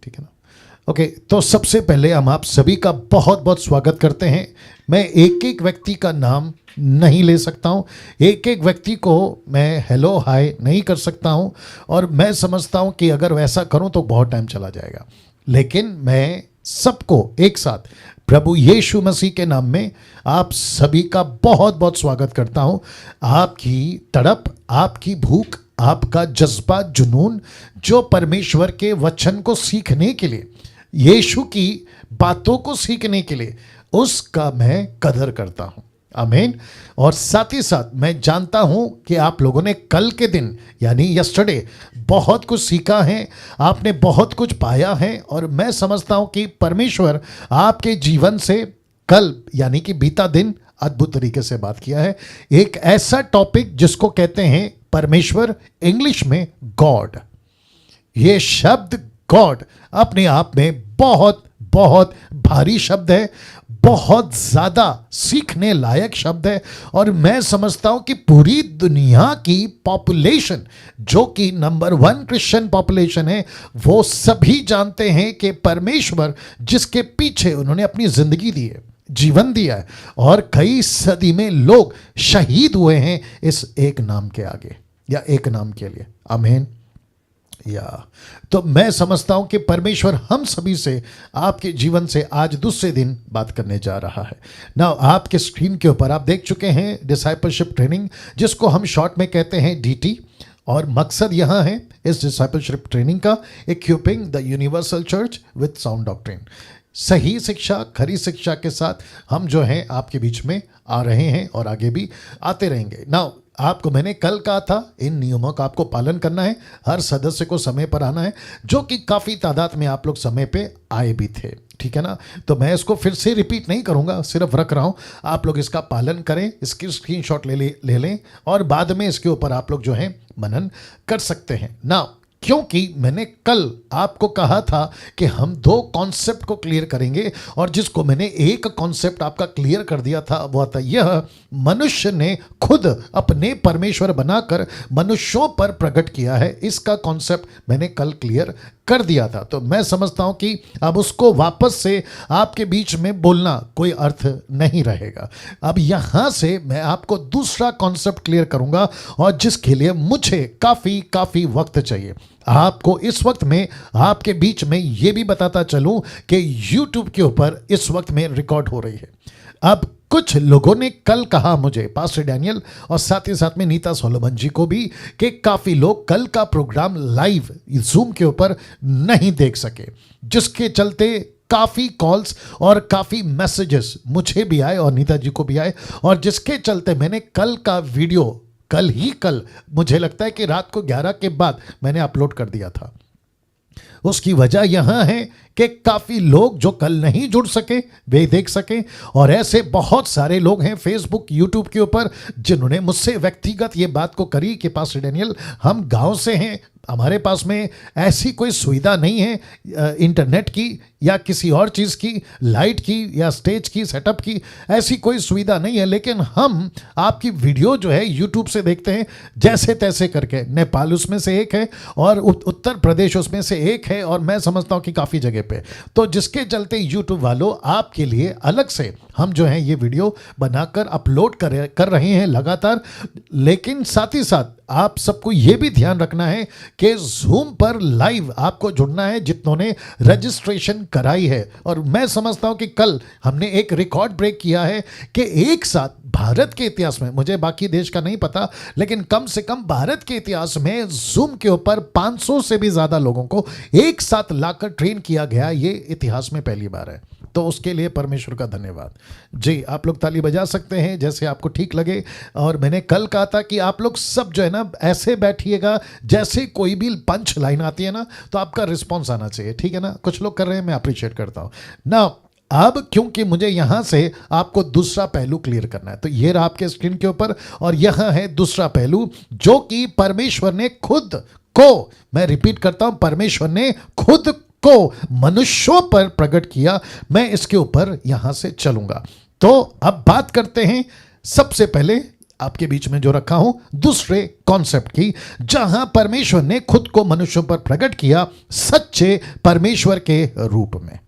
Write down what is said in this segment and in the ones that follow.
ठीक है ना। ओके, तो सबसे पहले हम आप सभी का बहुत बहुत स्वागत करते हैं। मैं एक एक व्यक्ति का नाम नहीं ले सकता हूँ, एक एक व्यक्ति को मैं हेलो हाय नहीं कर सकता हूँ, और मैं समझता हूँ कि अगर वैसा करूँ तो बहुत टाइम चला जाएगा। लेकिन मैं सबको एक साथ प्रभु यीशु मसीह के नाम में आप सभी का बहुत बहुत स्वागत करता हूँ। आपकी तड़प, आपकी भूख, आपका जज्बा, जुनून, जो परमेश्वर के वचन को सीखने के लिए, यीशु की बातों को सीखने के लिए, उसका मैं कदर करता हूं। आमीन। और साथ ही साथ मैं जानता हूं कि आप लोगों ने कल के दिन यानी यस्टरडे बहुत कुछ सीखा है, आपने बहुत कुछ पाया है, और मैं समझता हूं कि परमेश्वर आपके जीवन से कल यानी कि बीता दिन अद्भुत तरीके से बात किया है। एक ऐसा टॉपिक जिसको कहते हैं परमेश्वर, इंग्लिश में गॉड। ये शब्द गॉड अपने आप में बहुत बहुत भारी शब्द है, बहुत ज़्यादा सीखने लायक शब्द है, और मैं समझता हूं कि पूरी दुनिया की पॉपुलेशन, जो कि नंबर 1 क्रिश्चियन पॉपुलेशन है, वो सभी जानते हैं कि परमेश्वर जिसके पीछे उन्होंने अपनी जिंदगी दी है, जीवन दिया है, और कई सदी में लोग शहीद हुए हैं इस एक नाम के आगे या एक नाम के लिए। आमीन। तो मैं समझता हूं कि परमेश्वर हम सभी से, आपके जीवन से आज दूसरे दिन बात करने जा रहा है ना। आपके स्क्रीन के ऊपर आप देख चुके हैं डिसाइपलशिप ट्रेनिंग, जिसको हम शॉर्ट में कहते हैं डीटी, और मकसद यहां है इस डिसाइपलशिप ट्रेनिंग का, equipping the universal church with sound doctrine. सही शिक्षा, खरी शिक्षा के साथ हम जो हैं आपके बीच में आ रहे हैं और आगे भी आते रहेंगे ना। आपको मैंने कल कहा था इन नियमों का आपको पालन करना है, हर सदस्य को समय पर आना है, जो कि काफ़ी तादाद में आप लोग समय पे आए भी थे, ठीक है ना। तो मैं इसको फिर से रिपीट नहीं करूंगा, सिर्फ रख रहा हूं, आप लोग इसका पालन करें, इसकी स्क्रीनशॉट ले लें, और बाद में इसके ऊपर आप लोग जो है मनन कर सकते हैं ना। क्योंकि मैंने कल आपको कहा था कि हम 2 कॉन्सेप्ट को क्लियर करेंगे, और जिसको मैंने एक कॉन्सेप्ट आपका क्लियर कर दिया था वो था यह, मनुष्य ने खुद अपने परमेश्वर बनाकर मनुष्यों पर प्रकट किया है। इसका कॉन्सेप्ट मैंने कल क्लियर कर दिया था। तो मैं समझता हूं कि अब उसको वापस से आपके बीच में बोलना कोई अर्थ नहीं रहेगा। अब यहां से मैं आपको दूसरा कॉन्सेप्ट क्लियर करूंगा, और जिसके लिए मुझे काफ़ी वक्त चाहिए। आपको इस वक्त में आपके बीच में ये भी बताता चलूं कि YouTube के ऊपर इस वक्त में रिकॉर्ड हो रही है। अब कुछ लोगों ने कल कहा मुझे, पास्टर डैनियल और साथ ही साथ में नीता सोलोमन जी को भी, कि काफ़ी लोग कल का प्रोग्राम लाइव जूम के ऊपर नहीं देख सके, जिसके चलते काफ़ी कॉल्स और काफ़ी मैसेजेस मुझे भी आए और नीता जी को भी आए, और जिसके चलते मैंने कल का वीडियो कल मुझे लगता है कि रात को 11 के बाद मैंने अपलोड कर दिया था। उसकी वजह यहां है कि काफ़ी लोग जो कल नहीं जुड़ सके वे देख सकें, और ऐसे बहुत सारे लोग हैं फेसबुक, यूट्यूब के ऊपर, जिन्होंने मुझसे व्यक्तिगत ये बात को करी कि पास्टर डैनियल, हम गांव से हैं, हमारे पास में ऐसी कोई सुविधा नहीं है इंटरनेट की या किसी और चीज़ की, लाइट की या स्टेज की, सेटअप की, ऐसी कोई सुविधा नहीं है, लेकिन हम आपकी वीडियो जो है यूट्यूब से देखते हैं जैसे तैसे करके। नेपाल उसमें से एक है, और उत्तर प्रदेश उसमें से एक है, और मैं समझता हूँ कि काफ़ी जगह पे, तो जिसके चलते यूट्यूब वालों आपके लिए अलग से हम जो है ये वीडियो बनाकर अपलोड कर रहे हैं लगातार। लेकिन साथ ही साथ आप सबको ये भी ध्यान रखना है कि जूम पर लाइव आपको जुड़ना है जितनों ने रजिस्ट्रेशन कराई है। और मैं समझता हूं कि कल हमने एक रिकॉर्ड ब्रेक किया है कि एक साथ भारत के इतिहास में, मुझे बाकी देश का नहीं पता, लेकिन कम से कम भारत के इतिहास में जूम के ऊपर 500 से भी ज़्यादा लोगों को एक साथ लाकर ट्रेन किया गया, ये इतिहास में पहली बार है। तो उसके लिए परमेश्वर का धन्यवाद जी। आप लोग ताली बजा सकते हैं जैसे आपको ठीक लगे। और मैंने कल कहा था कि आप लोग सब जो है ना ऐसे बैठिएगा जैसे कोई भी पंच लाइन आती है ना, तो आपका रिस्पॉन्स आना चाहिए, ठीक है ना। कुछ लोग कर रहे हैं, मैं अप्रिशिएट करता हूँ ना। अब क्योंकि मुझे यहां से आपको दूसरा पहलू क्लियर करना है, तो ये रहा आपके स्क्रीन के ऊपर, और यहां है दूसरा पहलू, जो कि परमेश्वर ने खुद को, मैं रिपीट करता हूं, परमेश्वर ने खुद को मनुष्यों पर प्रकट किया। मैं इसके ऊपर यहां से चलूंगा। तो अब बात करते हैं सबसे पहले आपके बीच में जो रखा हूं दूसरे कॉन्सेप्ट की, जहां परमेश्वर ने खुद को मनुष्यों पर प्रकट किया सच्चे परमेश्वर के रूप में,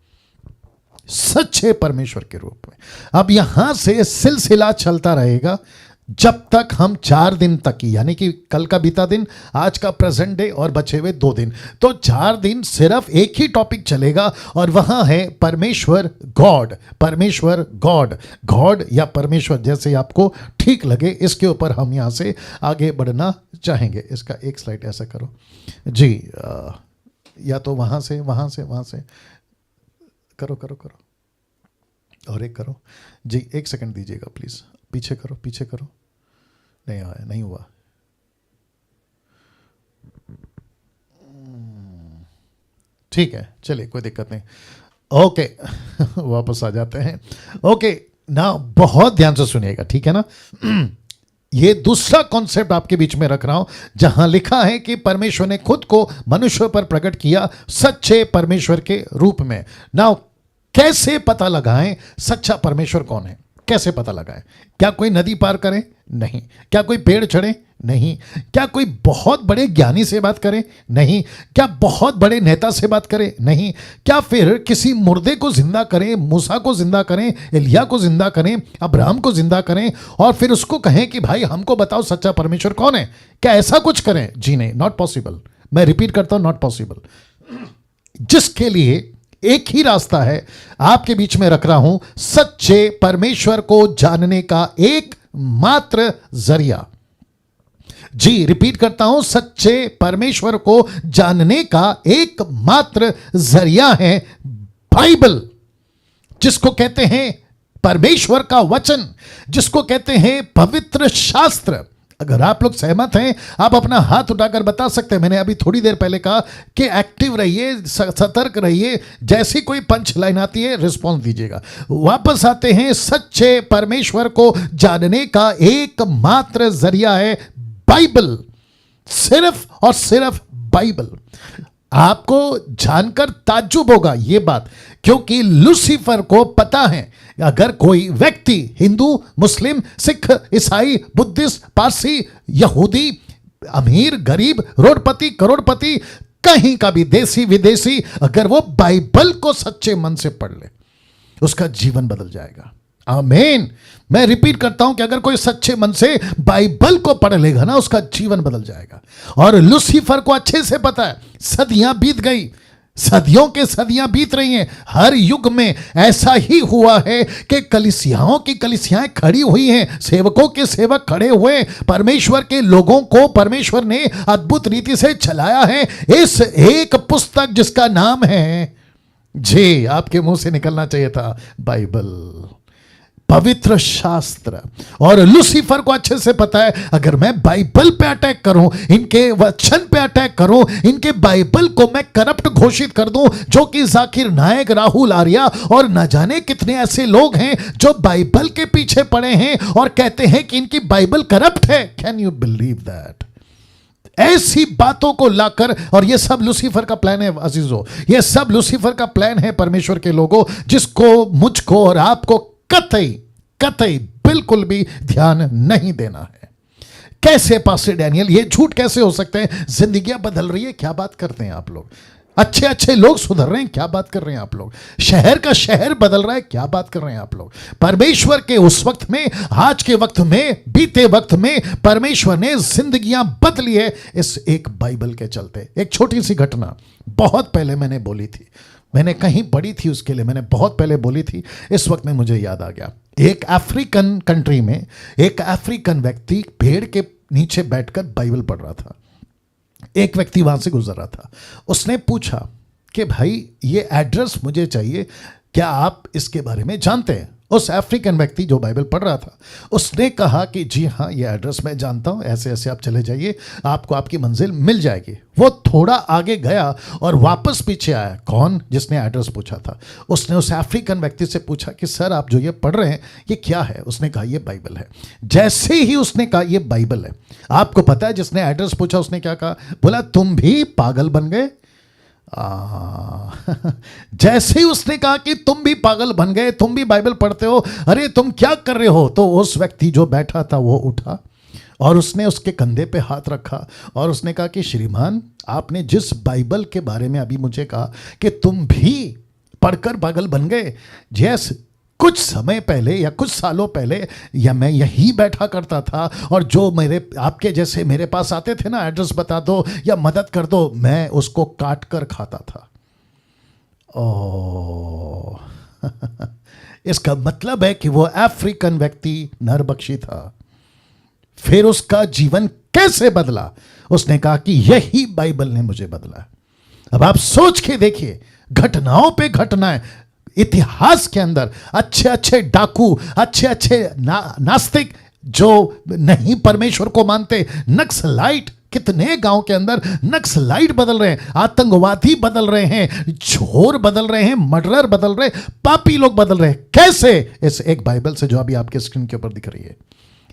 सच्चे परमेश्वर के रूप में। अब यहां से सिलसिला चलता रहेगा जब तक हम 4 दिन तक की, यानी कि कल का बीता दिन, आज का प्रेजेंट डे और बचे हुए 2 दिन, तो 4 दिन सिर्फ एक ही टॉपिक चलेगा और वहां है परमेश्वर गॉड। परमेश्वर गॉड, गॉड या परमेश्वर जैसे आपको ठीक लगे, इसके ऊपर हम यहां से आगे बढ़ना चाहेंगे। इसका एक स्लाइड ऐसा करो जी, या तो वहां से करो करो करो, और एक करो जी, 1 सेकंड दीजिएगा प्लीज, पीछे करो, नहीं आया, नहीं हुआ। ठीक है, चलिए कोई दिक्कत नहीं, ओके वापस आ जाते हैं। ओके ना, बहुत ध्यान से सुनिएगा, ठीक है ना। ये दूसरा कॉन्सेप्ट आपके बीच में रख रहा हूं, जहां लिखा है कि परमेश्वर ने खुद को मनुष्य पर प्रकट किया सच्चे परमेश्वर के रूप में। नाउ कैसे पता लगाएं सच्चा परमेश्वर कौन है? कैसे पता लगाएं? क्या कोई नदी पार करे? नहीं। क्या कोई पेड़ चढ़े? नहीं। क्या कोई बहुत बड़े ज्ञानी से बात करे? नहीं। क्या बहुत बड़े नेता से बात करे? नहीं। क्या फिर किसी मुर्दे को जिंदा करें, मूसा को जिंदा करें, एलिया को जिंदा करें, अब्राहम को जिंदा करें और फिर उसको कहें कि भाई हमको बताओ सच्चा परमेश्वर कौन है? क्या ऐसा कुछ करें? जी नहीं, नॉट पॉसिबल। मैं रिपीट करता हूं, नॉट पॉसिबल। जिसके लिए एक ही रास्ता है, आपके बीच में रख रहा हूं, सच्चे परमेश्वर को जानने का एक मात्र जरिया। जी रिपीट करता हूं, सच्चे परमेश्वर को जानने का एक मात्र जरिया है बाइबल, जिसको कहते हैं परमेश्वर का वचन, जिसको कहते हैं पवित्र शास्त्र। अगर आप लोग सहमत हैं, आप अपना हाथ उठाकर बता सकते हैं। मैंने अभी थोड़ी देर पहले कहा कि एक्टिव रहिए, सतर्क रहिए, जैसी कोई पंच लाइन आती है रिस्पॉन्स दीजिएगा। वापस आते हैं, सच्चे परमेश्वर को जानने का एकमात्र जरिया है बाइबल, सिर्फ और सिर्फ बाइबल। आपको जानकर ताज्जुब होगा ये बात, क्योंकि लूसीफर को पता है अगर कोई व्यक्ति हिंदू, मुस्लिम, सिख, ईसाई, बुद्धिस्ट, पारसी, यहूदी, अमीर, गरीब, रोडपति, करोड़पति, कहीं का भी देसी विदेशी, अगर वो बाइबल को सच्चे मन से पढ़ ले, उसका जीवन बदल जाएगा। आमीन। मैं रिपीट करता हूं कि अगर कोई सच्चे मन से बाइबल को पढ़ लेगा ना, उसका जीवन बदल जाएगा। और लूसीफर को अच्छे से पता है, सदियां बीत गई, सदियों के सदियां बीत रही हैं, हर युग में ऐसा ही हुआ है कि कलीसियाओं की कलीसियाएं खड़ी हुई हैं, सेवकों के सेवक खड़े हुए, परमेश्वर के लोगों को परमेश्वर ने अद्भुत रीति से चलाया है। इस एक पुस्तक जिसका नाम है, जी आपके मुंह से निकलना चाहिए था, बाइबल, पवित्र शास्त्र। और लूसीफर को अच्छे से पता है अगर मैं बाइबल पे अटैक करूं, इनके वचन पे अटैक करूं, इनके बाइबल को मैं करप्ट घोषित कर दूं, जो कि जाकिर नायक, राहुल आर्या और न जाने कितने ऐसे लोग हैं जो बाइबल के पीछे पड़े हैं और कहते हैं कि इनकी बाइबल करप्ट है। Can you believe that? ऐसी बातों को लाकर, और ये सब लूसीफर का प्लान है अजीजों, ये सब लूसीफर का प्लान है परमेश्वर के लोगों, जिसको, मुझको और आपको कतई बिल्कुल भी ध्यान नहीं देना है। कैसे पास्टर डैनियल, ये झूठ कैसे हो सकते हैं? जिंदगियां बदल रही है, क्या बात करते हैं आप लोग? अच्छे अच्छे लोग सुधर रहे हैं, क्या बात कर रहे हैं आप लोग? शहर का शहर बदल रहा है, क्या बात कर रहे हैं आप लोग? परमेश्वर के उस वक्त में, आज के वक्त में, बीते वक्त में परमेश्वर ने जिंदगियां बदली है इस एक बाइबल के चलते। एक छोटी सी घटना बहुत पहले मैंने बोली थी, मैंने कहीं पढ़ी थी, उसके लिए मैंने बहुत पहले बोली थी, इस वक्त में मुझे याद आ गया। एक अफ्रीकन कंट्री में एक अफ्रीकन व्यक्ति पेड़ के नीचे बैठकर बाइबल पढ़ रहा था। एक व्यक्ति वहां से गुजर रहा था, उसने पूछा कि भाई ये एड्रेस मुझे चाहिए, क्या आप इसके बारे में जानते हैं? उस अफ्रीकन व्यक्ति जो बाइबल पढ़ रहा था, उसने कहा कि जी हाँ, ये एड्रेस मैं जानता हूँ, ऐसे ऐसे आप चले जाइए, आपको आपकी मंजिल मिल जाएगी। वो थोड़ा आगे गया और वापस पीछे आया। कौन? जिसने एड्रेस पूछा था। उसने उस अफ्रीकन व्यक्ति से पूछा कि सर आप जो ये पढ़ रहे हैं ये क्या है? उसने कहा ये बाइबल है। जैसे ही उसने कहा ये बाइबल है, आपको पता है जिसने एड्रेस पूछा उसने क्या कहा? बोला तुम भी पागल बन गए, जैसे ही उसने कहा कि तुम भी पागल बन गए, तुम भी बाइबल पढ़ते हो, अरे तुम क्या कर रहे हो, तो उस व्यक्ति जो बैठा था वो उठा और उसने उसके कंधे पे हाथ रखा और उसने कहा कि श्रीमान, आपने जिस बाइबल के बारे में अभी मुझे कहा कि तुम भी पढ़कर पागल बन गए, जैस कुछ समय पहले या कुछ सालों पहले या मैं यहीं बैठा करता था और जो मेरे आपके जैसे मेरे पास आते थे ना, एड्रेस बता दो या मदद कर दो, मैं उसको काट कर खाता था। ओ इसका मतलब है कि वो अफ्रीकन व्यक्ति नरबक्षी था। फिर उसका जीवन कैसे बदला? उसने कहा कि यही बाइबल ने मुझे बदला। अब आप सोच के देखिए, घटनाओं पे घटनाएं इतिहास के अंदर, अच्छे अच्छे डाकू, अच्छे अच्छे नास्तिक जो नहीं परमेश्वर को मानते, नक्सलाइट, कितने गांव के अंदर नक्सलाइट बदल रहे हैं, आतंकवादी बदल रहे हैं, चोर बदल रहे हैं, मर्डरर बदल रहे हैं, पापी लोग बदल रहे हैं। कैसे? इस एक बाइबल से जो अभी आपके स्क्रीन के ऊपर दिख रही है,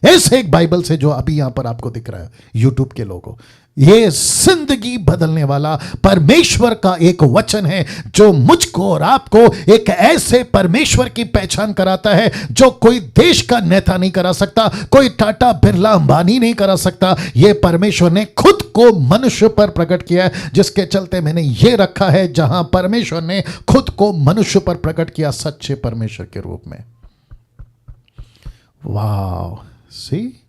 इस एक बाइबल से जो अभी यहां पर आपको दिख रहा है यूट्यूब के लोगों, ये जिंदगी बदलने वाला परमेश्वर का एक वचन है जो मुझको और आपको एक ऐसे परमेश्वर की पहचान कराता है जो कोई देश का नेता नहीं करा सकता, कोई टाटा बिरला अंबानी नहीं करा सकता। ये परमेश्वर ने खुद को मनुष्य पर प्रकट किया है, जिसके चलते मैंने ये रखा है, जहां परमेश्वर ने खुद को मनुष्य पर प्रकट किया सच्चे परमेश्वर के रूप में। वाह, सी,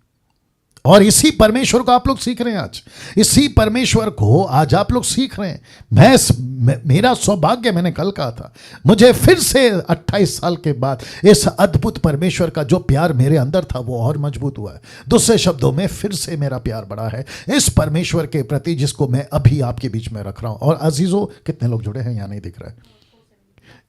और इसी परमेश्वर को आप लोग सीख रहे हैं आज, इसी परमेश्वर को आज आप लोग सीख रहे हैं। मेरा सौभाग्य, मैंने कल कहा था, मुझे फिर से 28 साल के बाद इस अद्भुत परमेश्वर का जो प्यार मेरे अंदर था वो और मजबूत हुआ है। दूसरे शब्दों में, फिर से मेरा प्यार बढ़ा है इस परमेश्वर के प्रति जिसको मैं अभी आपके बीच में रख रहा हूं। और अजीजों, कितने लोग जुड़े हैं यहाँ नहीं दिख रहा है,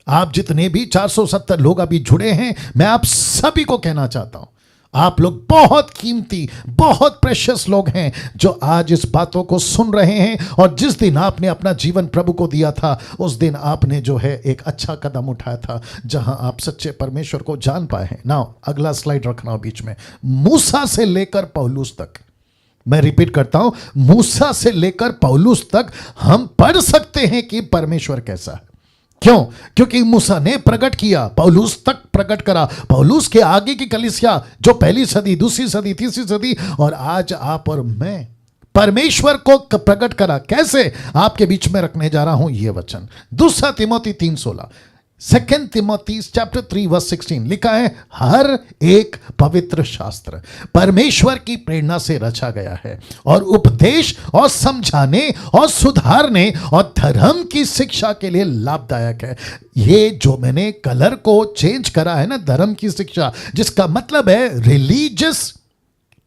आप जितने भी 470 लोग अभी जुड़े हैं, मैं आप सभी को कहना चाहता हूं, आप लोग बहुत कीमती, बहुत प्रेशियस लोग हैं जो आज इस बातों को सुन रहे हैं। और जिस दिन आपने अपना जीवन प्रभु को दिया था, उस दिन आपने जो है एक अच्छा कदम उठाया था जहां आप सच्चे परमेश्वर को जान पाए हैं। नाउ अगला स्लाइड रखना बीच में। मूसा से लेकर पौलुस तक, मैं रिपीट करता हूं, मूसा से लेकर पौलुस तक हम पढ़ सकते हैं कि परमेश्वर कैसा है। क्यों? क्योंकि मूसा ने प्रकट किया, पौलुस तक प्रकट करा, पौलुस के आगे की कलीसिया जो पहली सदी, दूसरी सदी, तीसरी सदी, और आज आप और मैं परमेश्वर को प्रकट करा। कैसे? आपके बीच में रखने जा रहा हूं यह वचन, 2 तिमोथी 3:16, 2 तिमोथी चैप्टर 3 वर्स 16 लिखा है, हर एक पवित्र शास्त्र परमेश्वर की प्रेरणा से रचा गया है और उपदेश और समझाने और सुधारने और धर्म की शिक्षा के लिए लाभदायक है। ये जो मैंने कलर को चेंज करा है ना, धर्म की शिक्षा, जिसका मतलब है रिलीजियस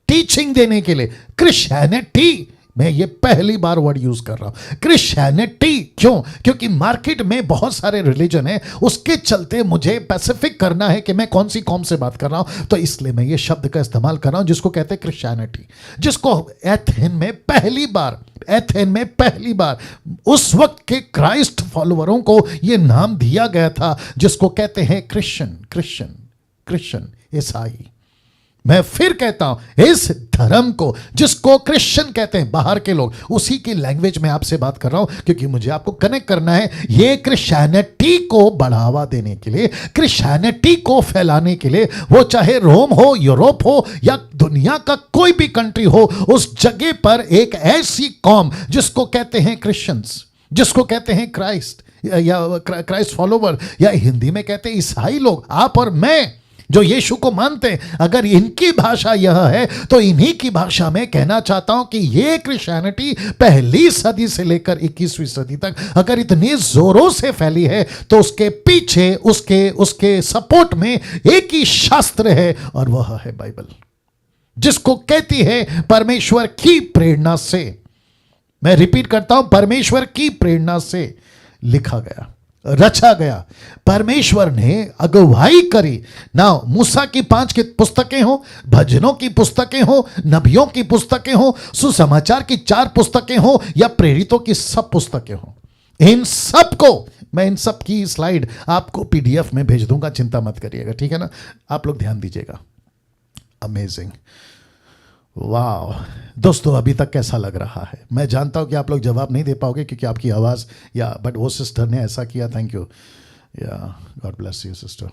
टीचिंग देने के लिए, क्रिश्चियनिटी, मैं ये पहली बार वर्ड यूज कर रहा हूं, क्रिश्चियनिटी। क्यों? क्योंकि मार्केट में बहुत सारे रिलीजन है, उसके चलते मुझे स्पेसिफिक करना है कि मैं कौन सी कौम से बात कर रहा हूं, तो इसलिए मैं ये शब्द का इस्तेमाल कर रहा हूं जिसको कहते हैं क्रिश्चियनिटी, जिसको एथेन में पहली बार उस वक्त के क्राइस्ट फॉलोअरों को यह नाम दिया गया था, जिसको कहते हैं क्रिश्चियन, ईसाई। मैं फिर कहता हूं, इस धर्म को जिसको क्रिश्चियन कहते हैं बाहर के लोग, उसी की लैंग्वेज में आपसे बात कर रहा हूं, क्योंकि मुझे आपको कनेक्ट करना है। ये क्रिश्चियनिटी को बढ़ावा देने के लिए, क्रिश्चियनिटी को फैलाने के लिए, वो चाहे रोम हो, यूरोप हो या दुनिया का कोई भी कंट्री हो, उस जगह पर एक ऐसी कौम जिसको कहते हैं क्रिश्चियंस, जिसको कहते हैं क्राइस्ट या क्राइस्ट फॉलोवर, या हिंदी में कहते हैं ईसाई लोग, आप और मैं जो यीशु को मानते हैं, अगर इनकी भाषा यह है तो इन्हीं की भाषा में कहना चाहता हूं कि ये क्रिश्चियनिटी पहली सदी से लेकर 21वीं सदी तक अगर इतनी जोरों से फैली है, तो उसके पीछे, उसके सपोर्ट में एक ही शास्त्र है, और वह है बाइबल, जिसको कहती है परमेश्वर की प्रेरणा से। मैं रिपीट करता हूं, परमेश्वर की प्रेरणा से लिखा गया, रचा गया, परमेश्वर ने अगुवाई करी ना। मूसा की 5 की पुस्तकें हो, भजनों की पुस्तकें हो, नबियों की पुस्तकें हो, सुसमाचार की 4 पुस्तकें हो, या प्रेरितों की सब पुस्तकें हो, इन सब को मैं, इन सब की स्लाइड आपको पीडीएफ में भेज दूंगा, चिंता मत करिएगा, ठीक है ना। आप लोग ध्यान दीजिएगा। अमेजिंग, वाह दोस्तों, अभी तक कैसा लग रहा है? मैं जानता हूं कि आप लोग जवाब नहीं दे पाओगे क्योंकि आपकी आवाज़ या बट वो सिस्टर ने ऐसा किया, थैंक यू या गॉड ब्लेस यू सिस्टर।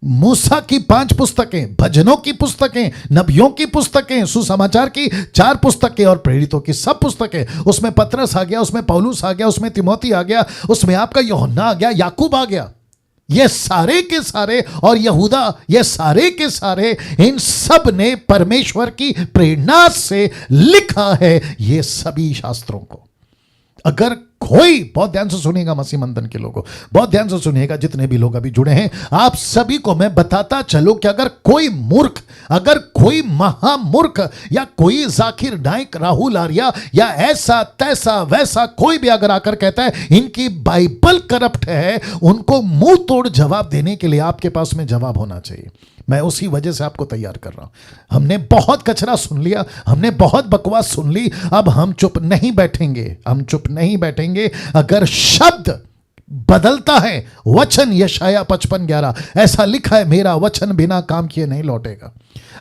मूसा की 5 पुस्तकें, भजनों की पुस्तकें, नबियों की पुस्तकें, सुसमाचार की 4 पुस्तकें और प्रेरितों की सब पुस्तकें, उसमें पतरस आ गया, उसमें पौलुस आ गया, उसमें तिमोथी आ गया, उसमें आपका यूहन्ना आ गया, याकूब आ गया, ये सारे के सारे, और यहूदा, ये सारे के सारे, इन सब ने परमेश्वर की प्रेरणा से लिखा है ये सभी शास्त्रों को। अगर कोई, बहुत ध्यान से सुनिएगा मसीह मंथन के लोगों, बहुत ध्यान से सुनिएगा जितने भी लोग अभी जुड़े हैं, आप सभी को मैं बताता चलूं कि अगर कोई मूर्ख, अगर कोई महामूर्ख या कोई जाकिर नाइक, राहुल आर्या या ऐसा तैसा वैसा कोई भी अगर आकर कहता है इनकी बाइबल करप्ट है, उनको मुंह तोड़ जवाब देने के लिए आपके पास में जवाब होना चाहिए। मैं उसी वजह से आपको तैयार कर रहा हूं। हमने बहुत कचरा सुन लिया, हमने बहुत बकवास सुन ली, अब हम चुप नहीं बैठेंगे, हम चुप नहीं बैठेंगे। अगर शब्द बदलता है, वचन, यशाया 55:11 ऐसा लिखा है, मेरा वचन बिना काम किए नहीं लौटेगा।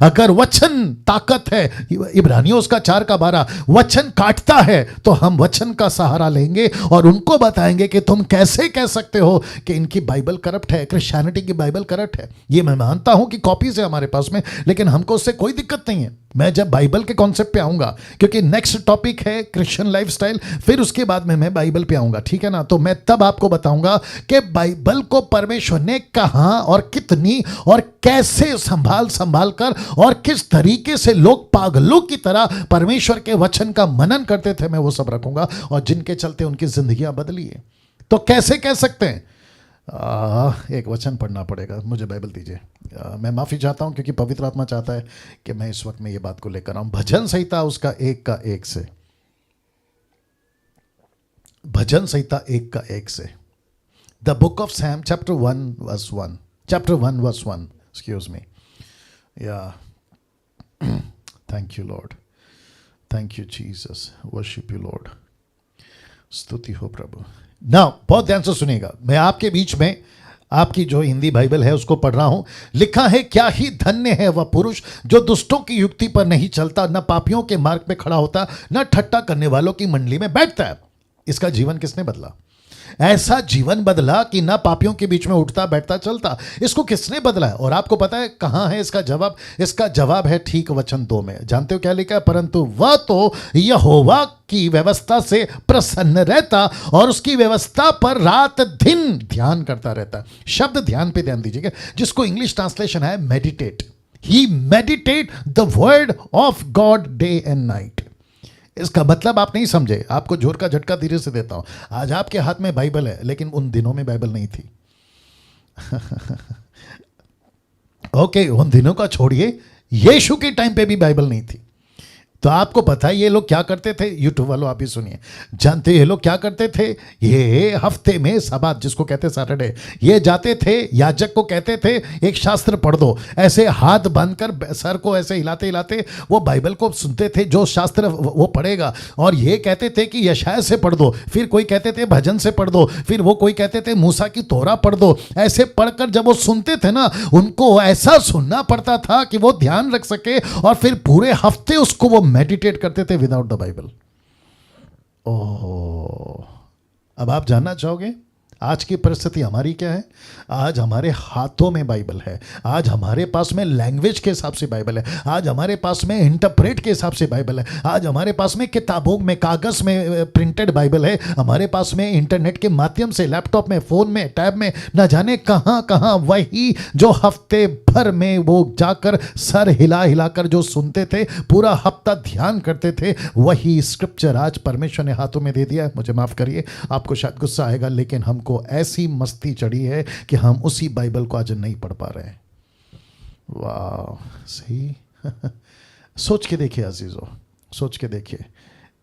अगर वचन ताकत है, इब्रानियों उसका 4:12, वचन काटता है, तो हम वचन का सहारा लेंगे और उनको बताएंगे कि तुम कैसे कह सकते हो कि इनकी बाइबल करप्ट है, क्रिश्चियनिटी की बाइबल करप्ट है। ये मैं मानता हूं कि कॉपीज है हमारे पास में, लेकिन हमको उससे कोई दिक्कत नहीं है। मैं जब बाइबल के कॉन्सेप्ट पे आऊंगा, क्योंकि नेक्स्ट टॉपिक है क्रिश्चियन लाइफस्टाइल, फिर उसके बाद में मैं बाइबल पे आऊंगा, ठीक है ना? तो मैं तब आपको बताऊंगा कि बाइबल को परमेश्वर ने कहां और कितनी और कैसे संभाल कर और किस तरीके से लोग पागलों की तरह परमेश्वर के वचन का मनन करते थे, मैं वो सब रखूंगा, और जिनके चलते उनकी जिंदगियां बदली है। तो कैसे कह सकते हैं? एक वचन पढ़ना पड़ेगा, मुझे बाइबल दीजिए। मैं माफ़ी चाहता हूं क्योंकि पवित्र आत्मा चाहता है कि मैं इस वक्त में ये बात को लेकर आऊं। भजन संहिता उसका 1 से, भजन संहिता 1 से, the book of Psalm chapter 1 verse 1, chapter 1 verse 1, excuse me, या thank you Lord, thank you Jesus, worship you Lord, स्तुति हो प्रभु। ना बहुत ध्यान से सुनिएगा, मैं आपके बीच में आपकी जो हिंदी बाइबल है उसको पढ़ रहा हूं। लिखा है, क्या ही धन्य है वह पुरुष जो दुष्टों की युक्ति पर नहीं चलता, न पापियों के मार्ग में खड़ा होता, न ठट्टा करने वालों की मंडली में बैठता है। इसका जीवन किसने बदला? ऐसा जीवन बदला कि ना पापियों के बीच में उठता बैठता चलता। इसको किसने बदला है? और आपको पता है कहां है इसका जवाब? इसका जवाब है ठीक वचन 2 में। जानते हो क्या लिखा है? परंतु वह तो यहोवा की व्यवस्था से प्रसन्न रहता और उसकी व्यवस्था पर रात दिन ध्यान करता रहता। शब्द ध्यान पे ध्यान दीजिएगा, जिसको इंग्लिश ट्रांसलेशन है meditate. He meditate the word of God day and night. इसका मतलब आप नहीं समझे, आपको जोर का झटका धीरे से देता हूं। आज आपके हाथ में बाइबल है, लेकिन उन दिनों में बाइबल नहीं थी। ओके, उन दिनों का छोड़िए, यीशु के टाइम पे भी बाइबल नहीं थी। तो आपको पता है ये लोग क्या करते थे? यूट्यूब वालों आप ही सुनिए, जानते ये लोग क्या करते थे? ये हफ्ते में सबात, जिसको कहते सैटरडे, ये जाते थे, याजक को कहते थे एक शास्त्र पढ़ दो, ऐसे हाथ बांधकर सर को ऐसे हिलाते हिलाते वो बाइबल को सुनते थे, जो शास्त्र वो पढ़ेगा। और ये कहते थे कि यशाया से पढ़ दो, फिर कोई कहते थे भजन से पढ़ दो, फिर वो कोई कहते थे मूसा की तोरा पढ़ दो। ऐसे पढ़कर जब वो सुनते थे ना, उनको ऐसा सुनना पड़ता था कि वो ध्यान रख सके, और फिर पूरे हफ्ते उसको वो मेडिटेट करते थे विदाउट द बाइबल। ओह, अब आप जानना चाहोगे आज की परिस्थिति हमारी क्या है? आज हमारे हाथों में बाइबल है, आज हमारे पास में लैंग्वेज के हिसाब से बाइबल है, आज हमारे पास में इंटरप्रेट के हिसाब से बाइबल है, आज हमारे पास में किताबों में कागज़ में प्रिंटेड बाइबल है, हमारे पास में इंटरनेट के माध्यम से, लैपटॉप में, फ़ोन में, टैब में, न जाने कहाँ कहाँ, वही जो हफ्ते भर में वो जाकर सर हिला हिलाकर जो सुनते थे, पूरा हफ्ता ध्यान करते थे, वही स्क्रिप्चर आज परमेश्वर ने हाथों में दे दिया है। मुझे माफ़ करिए, आपको शायद गुस्सा आएगा, लेकिन हमको ऐसी मस्ती चढ़ी है कि हम उसी बाइबल को आज नहीं पढ़ पा रहे हैं। वाह, सही। सोच के देखिए अजीजों, सोच के देखिए,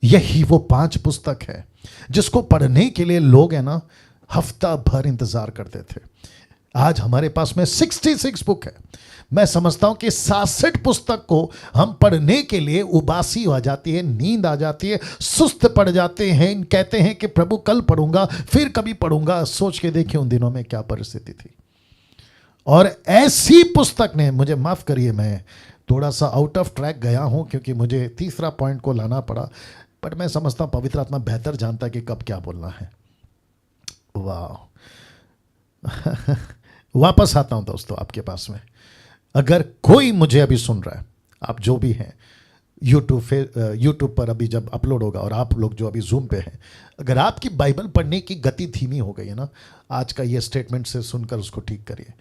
यही वो 5 पुस्तक है जिसको पढ़ने के लिए लोग है ना हफ्ता भर इंतजार करते थे। आज हमारे पास में 66 बुक है। मैं समझता हूं कि 66 पुस्तक को हम पढ़ने के लिए उबासी आ जाती है, नींद आ जाती है, सुस्त पड़ जाते हैं, कहते हैं कि प्रभु कल पढ़ूंगा, फिर कभी पढ़ूंगा। सोच के देखिए उन दिनों में क्या परिस्थिति थी। और ऐसी पुस्तक ने, मुझे माफ करिए, मैं थोड़ा सा आउट ऑफ ट्रैक गया हूं क्योंकि मुझे तीसरा पॉइंट को लाना पड़ा, बट मैं समझता हूं पवित्र आत्मा बेहतर जानता है कि कब क्या बोलना है। वाह वापस आता हूं दोस्तों आपके पास में। अगर कोई मुझे अभी सुन रहा है, आप जो भी हैं, यूट्यूब पर अभी जब अपलोड होगा, और आप लोग जो अभी जूम पे हैं, अगर आपकी बाइबल पढ़ने की गति धीमी हो गई है ना, आज का ये स्टेटमेंट से सुनकर उसको ठीक करिए।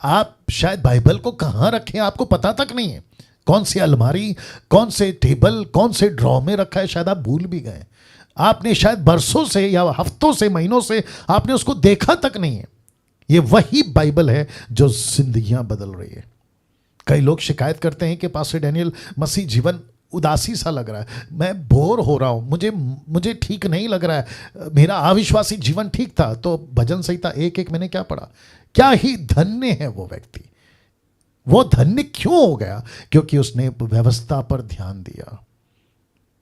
आप शायद बाइबल को कहाँ रखें आपको पता तक नहीं है, कौन सी अलमारी, कौन से टेबल, कौन से ड्रॉ में रखा है, शायद आप भूल भी गए। आपने शायद बरसों से या हफ्तों से, महीनों से आपने उसको देखा तक नहीं है। ये वही बाइबल है जो जिंदगियां बदल रही है। कई लोग शिकायत करते हैं कि पास्टर डैनियल, मसीह जीवन उदासी सा लग रहा है, मैं बोर हो रहा हूं, मुझे ठीक नहीं लग रहा है, मेरा अविश्वासी जीवन ठीक था। तो भजन संहिता 1:1 मैंने क्या पढ़ा, क्या ही धन्य है वो व्यक्ति। वो धन्य क्यों हो गया? क्योंकि उसने व्यवस्था पर ध्यान दिया।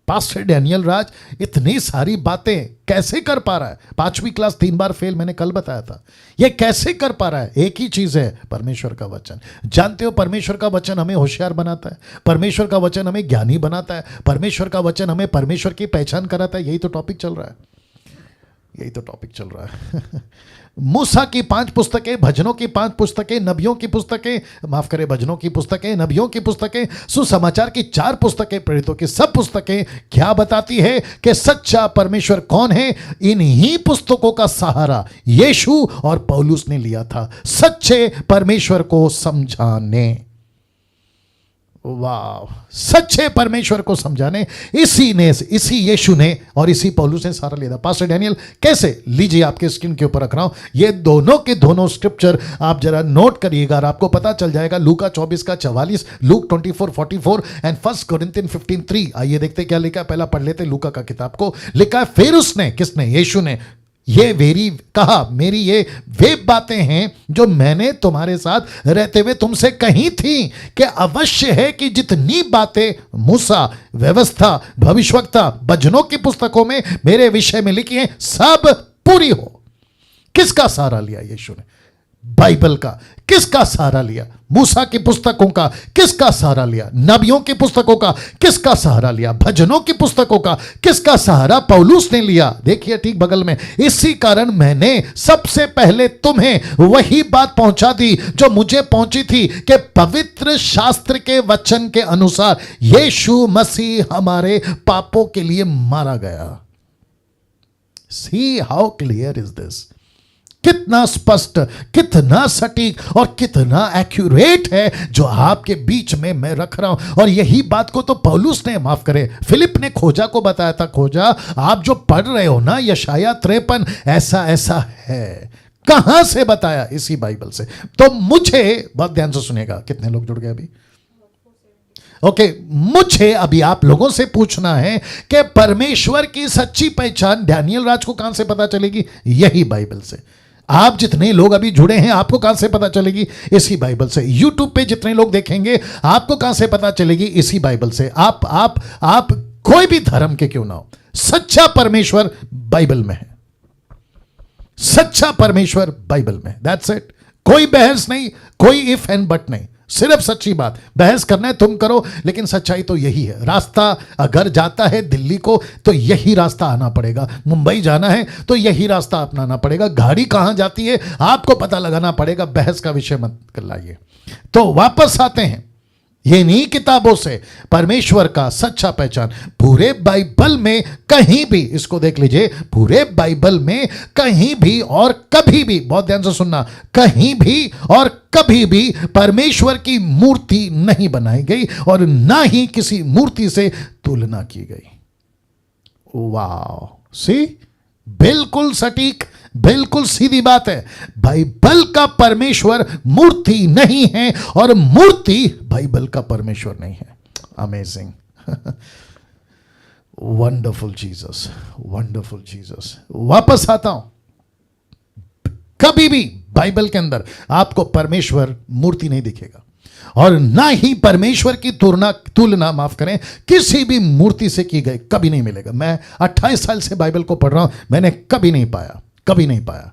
पास्टर डैनियल राज इतनी सारी बातें कैसे कर पा रहा है? 5वीं क्लास 3 बार फेल, मैंने कल बताया था। ये कैसे कर पा रहा है? एक ही चीज है, परमेश्वर का वचन। जानते हो, परमेश्वर का वचन हमें होशियार बनाता है, परमेश्वर का वचन हमें ज्ञानी बनाता है, परमेश्वर का वचन हमें परमेश्वर की पहचान कराता है। यही तो टॉपिक चल रहा है, यही तो टॉपिक चल रहा है। मूसा की 5 पुस्तकें, भजनों की 5 पुस्तकें, नबियों की पुस्तकें, माफ करें, भजनों की पुस्तकें, नबियों की पुस्तकें, सुसमाचार की 4 पुस्तकें, प्रेरितों की सब पुस्तकें क्या बताती है कि सच्चा परमेश्वर कौन है? इन्हीं पुस्तकों का सहारा यीशु और पौलुस ने लिया था सच्चे परमेश्वर को समझाने। वाह, सच्चे परमेश्वर को समझाने इसी यीशु ने और इसी पौलुस ने सारा लिया था। पास्टर डैनियल कैसे? लीजिए, आपके स्क्रीन के ऊपर रख रहा हूं, ये दोनों के दोनों स्क्रिप्चर आप जरा नोट करिएगा और आपको पता चल जाएगा। लूका 24:44, लूक 24:44 एंड 1 कोरिन्थियन 15:3। आइए देखते क्या लिखा है। पहला पढ़ लेते लूका का किताब को। लिखा है, फिर उसने, किसने? यीशु ने, ये वेरी कहा, मेरी ये वे बातें हैं जो मैंने तुम्हारे साथ रहते हुए तुमसे कही थी कि अवश्य है कि जितनी बातें मूसा, व्यवस्था, भविष्यवक्ता, भजनों की पुस्तकों में मेरे विषय में लिखी हैं सब पूरी हो। किसका सहारा लिया यीशु ने? बाइबल का। किसका सहारा लिया? मूसा की पुस्तकों का। किसका सहारा लिया? नबियों की पुस्तकों का। किसका सहारा लिया? भजनों की पुस्तकों का। किसका सहारा पौलुस ने लिया? देखिए ठीक बगल में, इसी कारण मैंने सबसे पहले तुम्हें वही बात पहुंचा दी जो मुझे पहुंची थी कि पवित्र शास्त्र के वचन के अनुसार यीशु मसीह हमारे पापों के लिए मारा गया। See how clear is this. कितना स्पष्ट, कितना सटीक और कितना एक्यूरेट है जो आपके बीच में मैं रख रहा हूं। और यही बात को तो पौलुस ने, माफ करे, फिलिप ने खोजा को बताया था। खोजा, आप जो पढ़ रहे हो ना यशाया 53, ऐसा ऐसा है। कहां से बताया? इसी बाइबल से। तो मुझे, बहुत ध्यान से सुनेगा, कितने लोग जुड़ गए अभी? ओके, मुझे अभी आप लोगों से पूछना है कि परमेश्वर की सच्ची पहचान डैनियल राज को कहां से पता चलेगी? यही बाइबल से। आप जितने लोग अभी जुड़े हैं, आपको कहां से पता चलेगी? इसी बाइबल से। यूट्यूब पे जितने लोग देखेंगे, आपको कहां से पता चलेगी? इसी बाइबल से। आप कोई भी धर्म के क्यों ना हो, सच्चा परमेश्वर बाइबल में है। सच्चा परमेश्वर बाइबल में, दैट्स इट। कोई बहस नहीं, कोई इफ एंड बट नहीं, सिर्फ सच्ची बात। बहस करना है तुम करो, लेकिन सच्चाई तो यही है। रास्ता अगर जाता है दिल्ली को तो यही रास्ता आना पड़ेगा, मुंबई जाना है तो यही रास्ता अपनाना पड़ेगा। गाड़ी कहां जाती है आपको पता लगाना पड़ेगा। बहस का विषय मत लाइए। तो वापस आते हैं, ये नहीं किताबों से परमेश्वर का सच्चा पहचान पूरे बाइबल में कहीं भी, इसको देख लीजिए, पूरे बाइबल में कहीं भी और कभी भी, बहुत ध्यान से सुनना, कहीं भी और कभी भी परमेश्वर की मूर्ति नहीं बनाई गई और ना ही किसी मूर्ति से तुलना की गई। वाह, सी, बिल्कुल सटीक, बिल्कुल सीधी बात है। बाइबल का परमेश्वर मूर्ति नहीं है और मूर्ति बाइबल का परमेश्वर नहीं है। Amazing, wonderful Jesus, wonderful Jesus. वापस आता हूं, कभी भी बाइबल के अंदर आपको परमेश्वर मूर्ति नहीं दिखेगा और ना ही परमेश्वर की तुलना माफ करें किसी भी मूर्ति से की गई कभी नहीं मिलेगा। मैं 28 साल से बाइबल को पढ़ रहा हूं, मैंने कभी नहीं पाया, कभी नहीं पाया।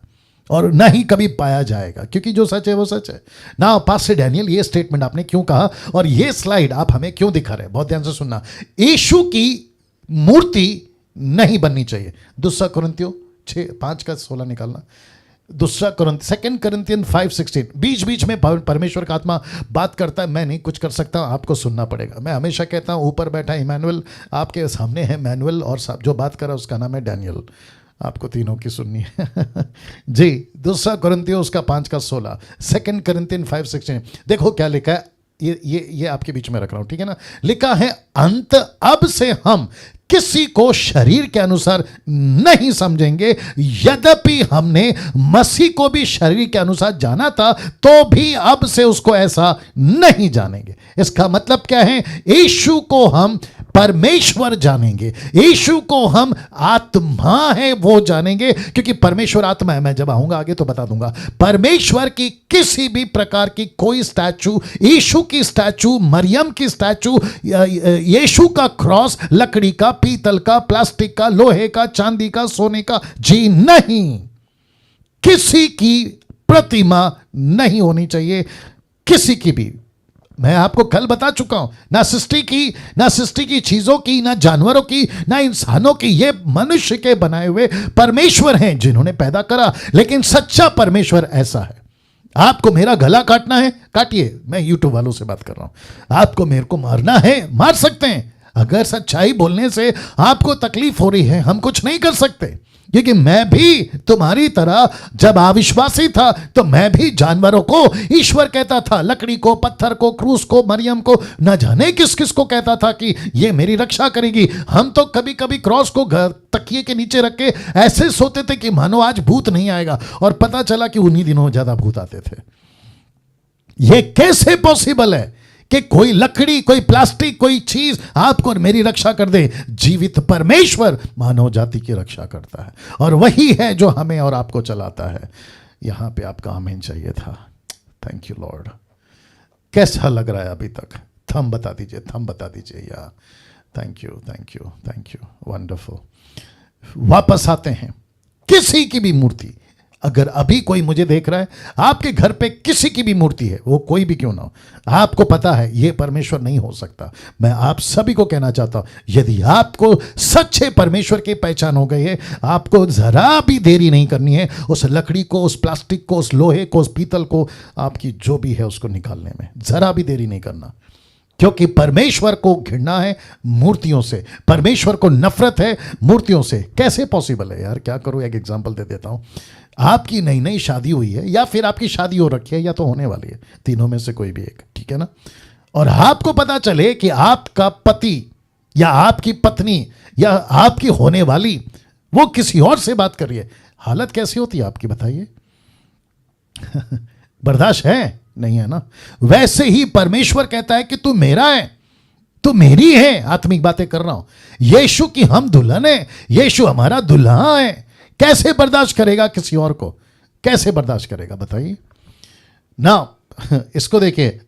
और ना ही कभी पाया जाएगा, क्योंकि जो सच है वो सच है ना। पास्टर डैनियल, ये स्टेटमेंट आपने क्यों कहा और ये स्लाइड आप हमें क्यों दिखा रहे हैं? बहुत ध्यान से सुनना। यीशु की मूर्ति नहीं बननी चाहिए। दूसरा कुरिन्थियों 5:16 निकालना। Second Corinthians 5:16। बीच बीच में परमेश्वर का आत्मा बात करता है, मैं नहीं कुछ कर सकता, आपको सुनना पड़ेगा। मैं हमेशा कहता हूं ऊपर बैठा इमैनुअल आपके सामने है, मैनुअल, और जो बात कर रहा है उसका नाम है डैनियल। आपको तीनों की सुननी है जी। दूसरा कुरिन्थियों उसका 5:16, सेकंड Corinthians 5:16। देखो क्या लिखा है, ये आपके बीच में रख रहा हूं, ठीक है ना। लिखा है, अंत अब से हम किसी को शरीर के अनुसार नहीं समझेंगे, यद्यपि हमने मसीह को भी शरीर के अनुसार जाना था, तो भी अब से उसको ऐसा नहीं जानेंगे। इसका मतलब क्या है? यीशु को हम परमेश्वर जानेंगे, यीशु को हम आत्मा है वो जानेंगे, क्योंकि परमेश्वर आत्मा है। मैं जब आऊंगा आगे तो बता दूंगा। परमेश्वर की किसी भी प्रकार की कोई स्टैचू, यीशु की स्टैचू, मरियम की स्टैचू, यीशु का क्रॉस, लकड़ी का, पीतल का, प्लास्टिक का, लोहे का, चांदी का, सोने का, जी नहीं, किसी की प्रतिमा नहीं होनी चाहिए, किसी की भी। मैं आपको कल बता चुका हूं, ना सृष्टि की चीजों की, ना जानवरों की, ना इंसानों की। ये मनुष्य के बनाए हुए परमेश्वर हैं जिन्होंने पैदा करा, लेकिन सच्चा परमेश्वर ऐसा है। आपको मेरा गला काटना है, काटिए, मैं यूट्यूब वालों से बात कर रहा हूं। आपको मेरे को मारना है, मार सकते हैं। अगर सच्चाई बोलने से आपको तकलीफ हो रही है, हम कुछ नहीं कर सकते, क्योंकि मैं भी तुम्हारी तरह जब अविश्वासी था तो मैं भी जानवरों को ईश्वर कहता था, लकड़ी को, पत्थर को, क्रूस को, मरियम को, न जाने किस किस को कहता था कि ये मेरी रक्षा करेगी। हम तो कभी कभी क्रॉस को तकिए के नीचे रख के ऐसे सोते थे कि मानो आज भूत नहीं आएगा, और पता चला कि उन्हीं दिनों ज्यादा भूत आते थे। ये कैसे पॉसिबल है कि कोई लकड़ी, कोई प्लास्टिक, कोई चीज आपको और मेरी रक्षा कर दे? जीवित परमेश्वर मानव जाति की रक्षा करता है, और वही है जो हमें और आपको चलाता है। यहां पे आपका आमीन चाहिए था। Thank you Lord. कैसा लग रहा है अभी तक? थम बता दीजिए या। Thank you, wonderful. वापस आते हैं। किसी की भी मूर्ति, अगर अभी कोई मुझे देख रहा है, आपके घर पे किसी की भी मूर्ति है, वो कोई भी क्यों ना हो, आपको पता है ये परमेश्वर नहीं हो सकता। मैं आप सभी को कहना चाहता हूं, यदि आपको सच्चे परमेश्वर की पहचान हो गई है, आपको जरा भी देरी नहीं करनी है उस लकड़ी को, उस प्लास्टिक को, उस लोहे को, उस पीतल को, आपकी जो भी है उसको निकालने में जरा भी देरी नहीं करना। क्योंकि परमेश्वर को घृणा है मूर्तियों से, परमेश्वर को नफरत है मूर्तियों से। कैसे पॉसिबल है यार? क्या करूं, एक एग्जांपल दे देता हूं। आपकी नई नई शादी हुई है, या फिर आपकी शादी हो रखी है, या तो होने वाली है, तीनों में से कोई भी एक, ठीक है ना। और आपको पता चले कि आपका पति या आपकी पत्नी या आपकी होने वाली वो किसी और से बात कर रही है, हालत कैसी होती है आपकी, बताइए? बर्दाश्त है? नहीं है ना। वैसे ही परमेश्वर कहता है कि तू मेरा है, तू मेरी है। आत्मिक बातें कर रहा हूं। यीशु की हम दुल्हन है, यीशु हमारा दुल्हा है। कैसे बर्दाश्त करेगा किसी और को? कैसे बर्दाश्त करेगा बताइए ना। इसको देखिए,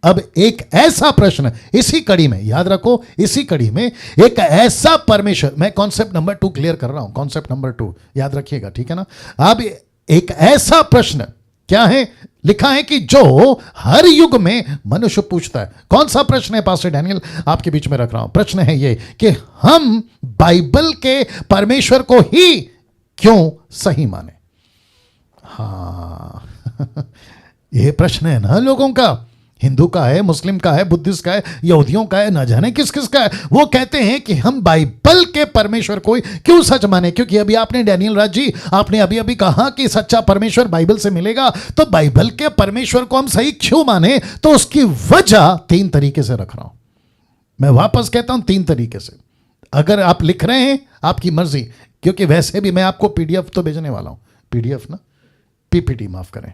अब एक ऐसा प्रश्न इसी कड़ी में, याद रखो, इसी कड़ी में एक ऐसा परमेश्वर, मैं कॉन्सेप्ट नंबर 2 क्लियर कर रहा हूं, कॉन्सेप्ट नंबर 2 याद रखिएगा, ठीक है ना। अब एक ऐसा प्रश्न क्या है, लिखा है कि जो हर युग में मनुष्य पूछता है। कौन सा प्रश्न है पास्टर डैनियल? आपके बीच में रख रहा हूं। प्रश्न है ये कि हम बाइबल के परमेश्वर को ही क्यों सही माने? हाँ ये प्रश्न है ना लोगों का। हिंदू का है, मुस्लिम का है, बुद्धिस्ट का है, यहूदियों का है, न जाने किस किस का है। वो कहते हैं कि हम बाइबल के परमेश्वर को क्यों सच माने? क्योंकि अभी आपने डैनियल राज जी, आपने अभी अभी कहा कि सच्चा परमेश्वर बाइबल से मिलेगा, तो बाइबल के परमेश्वर को हम सही क्यों माने? तो उसकी वजह 3 तरीके से रख रहा हूं। मैं वापस कहता हूं 3 तरीके से। अगर आप लिख रहे हैं आपकी मर्जी, क्योंकि वैसे भी मैं आपको पीडीएफ तो भेजने वाला हूं, पीडीएफ ना, पीपीटी माफ करें,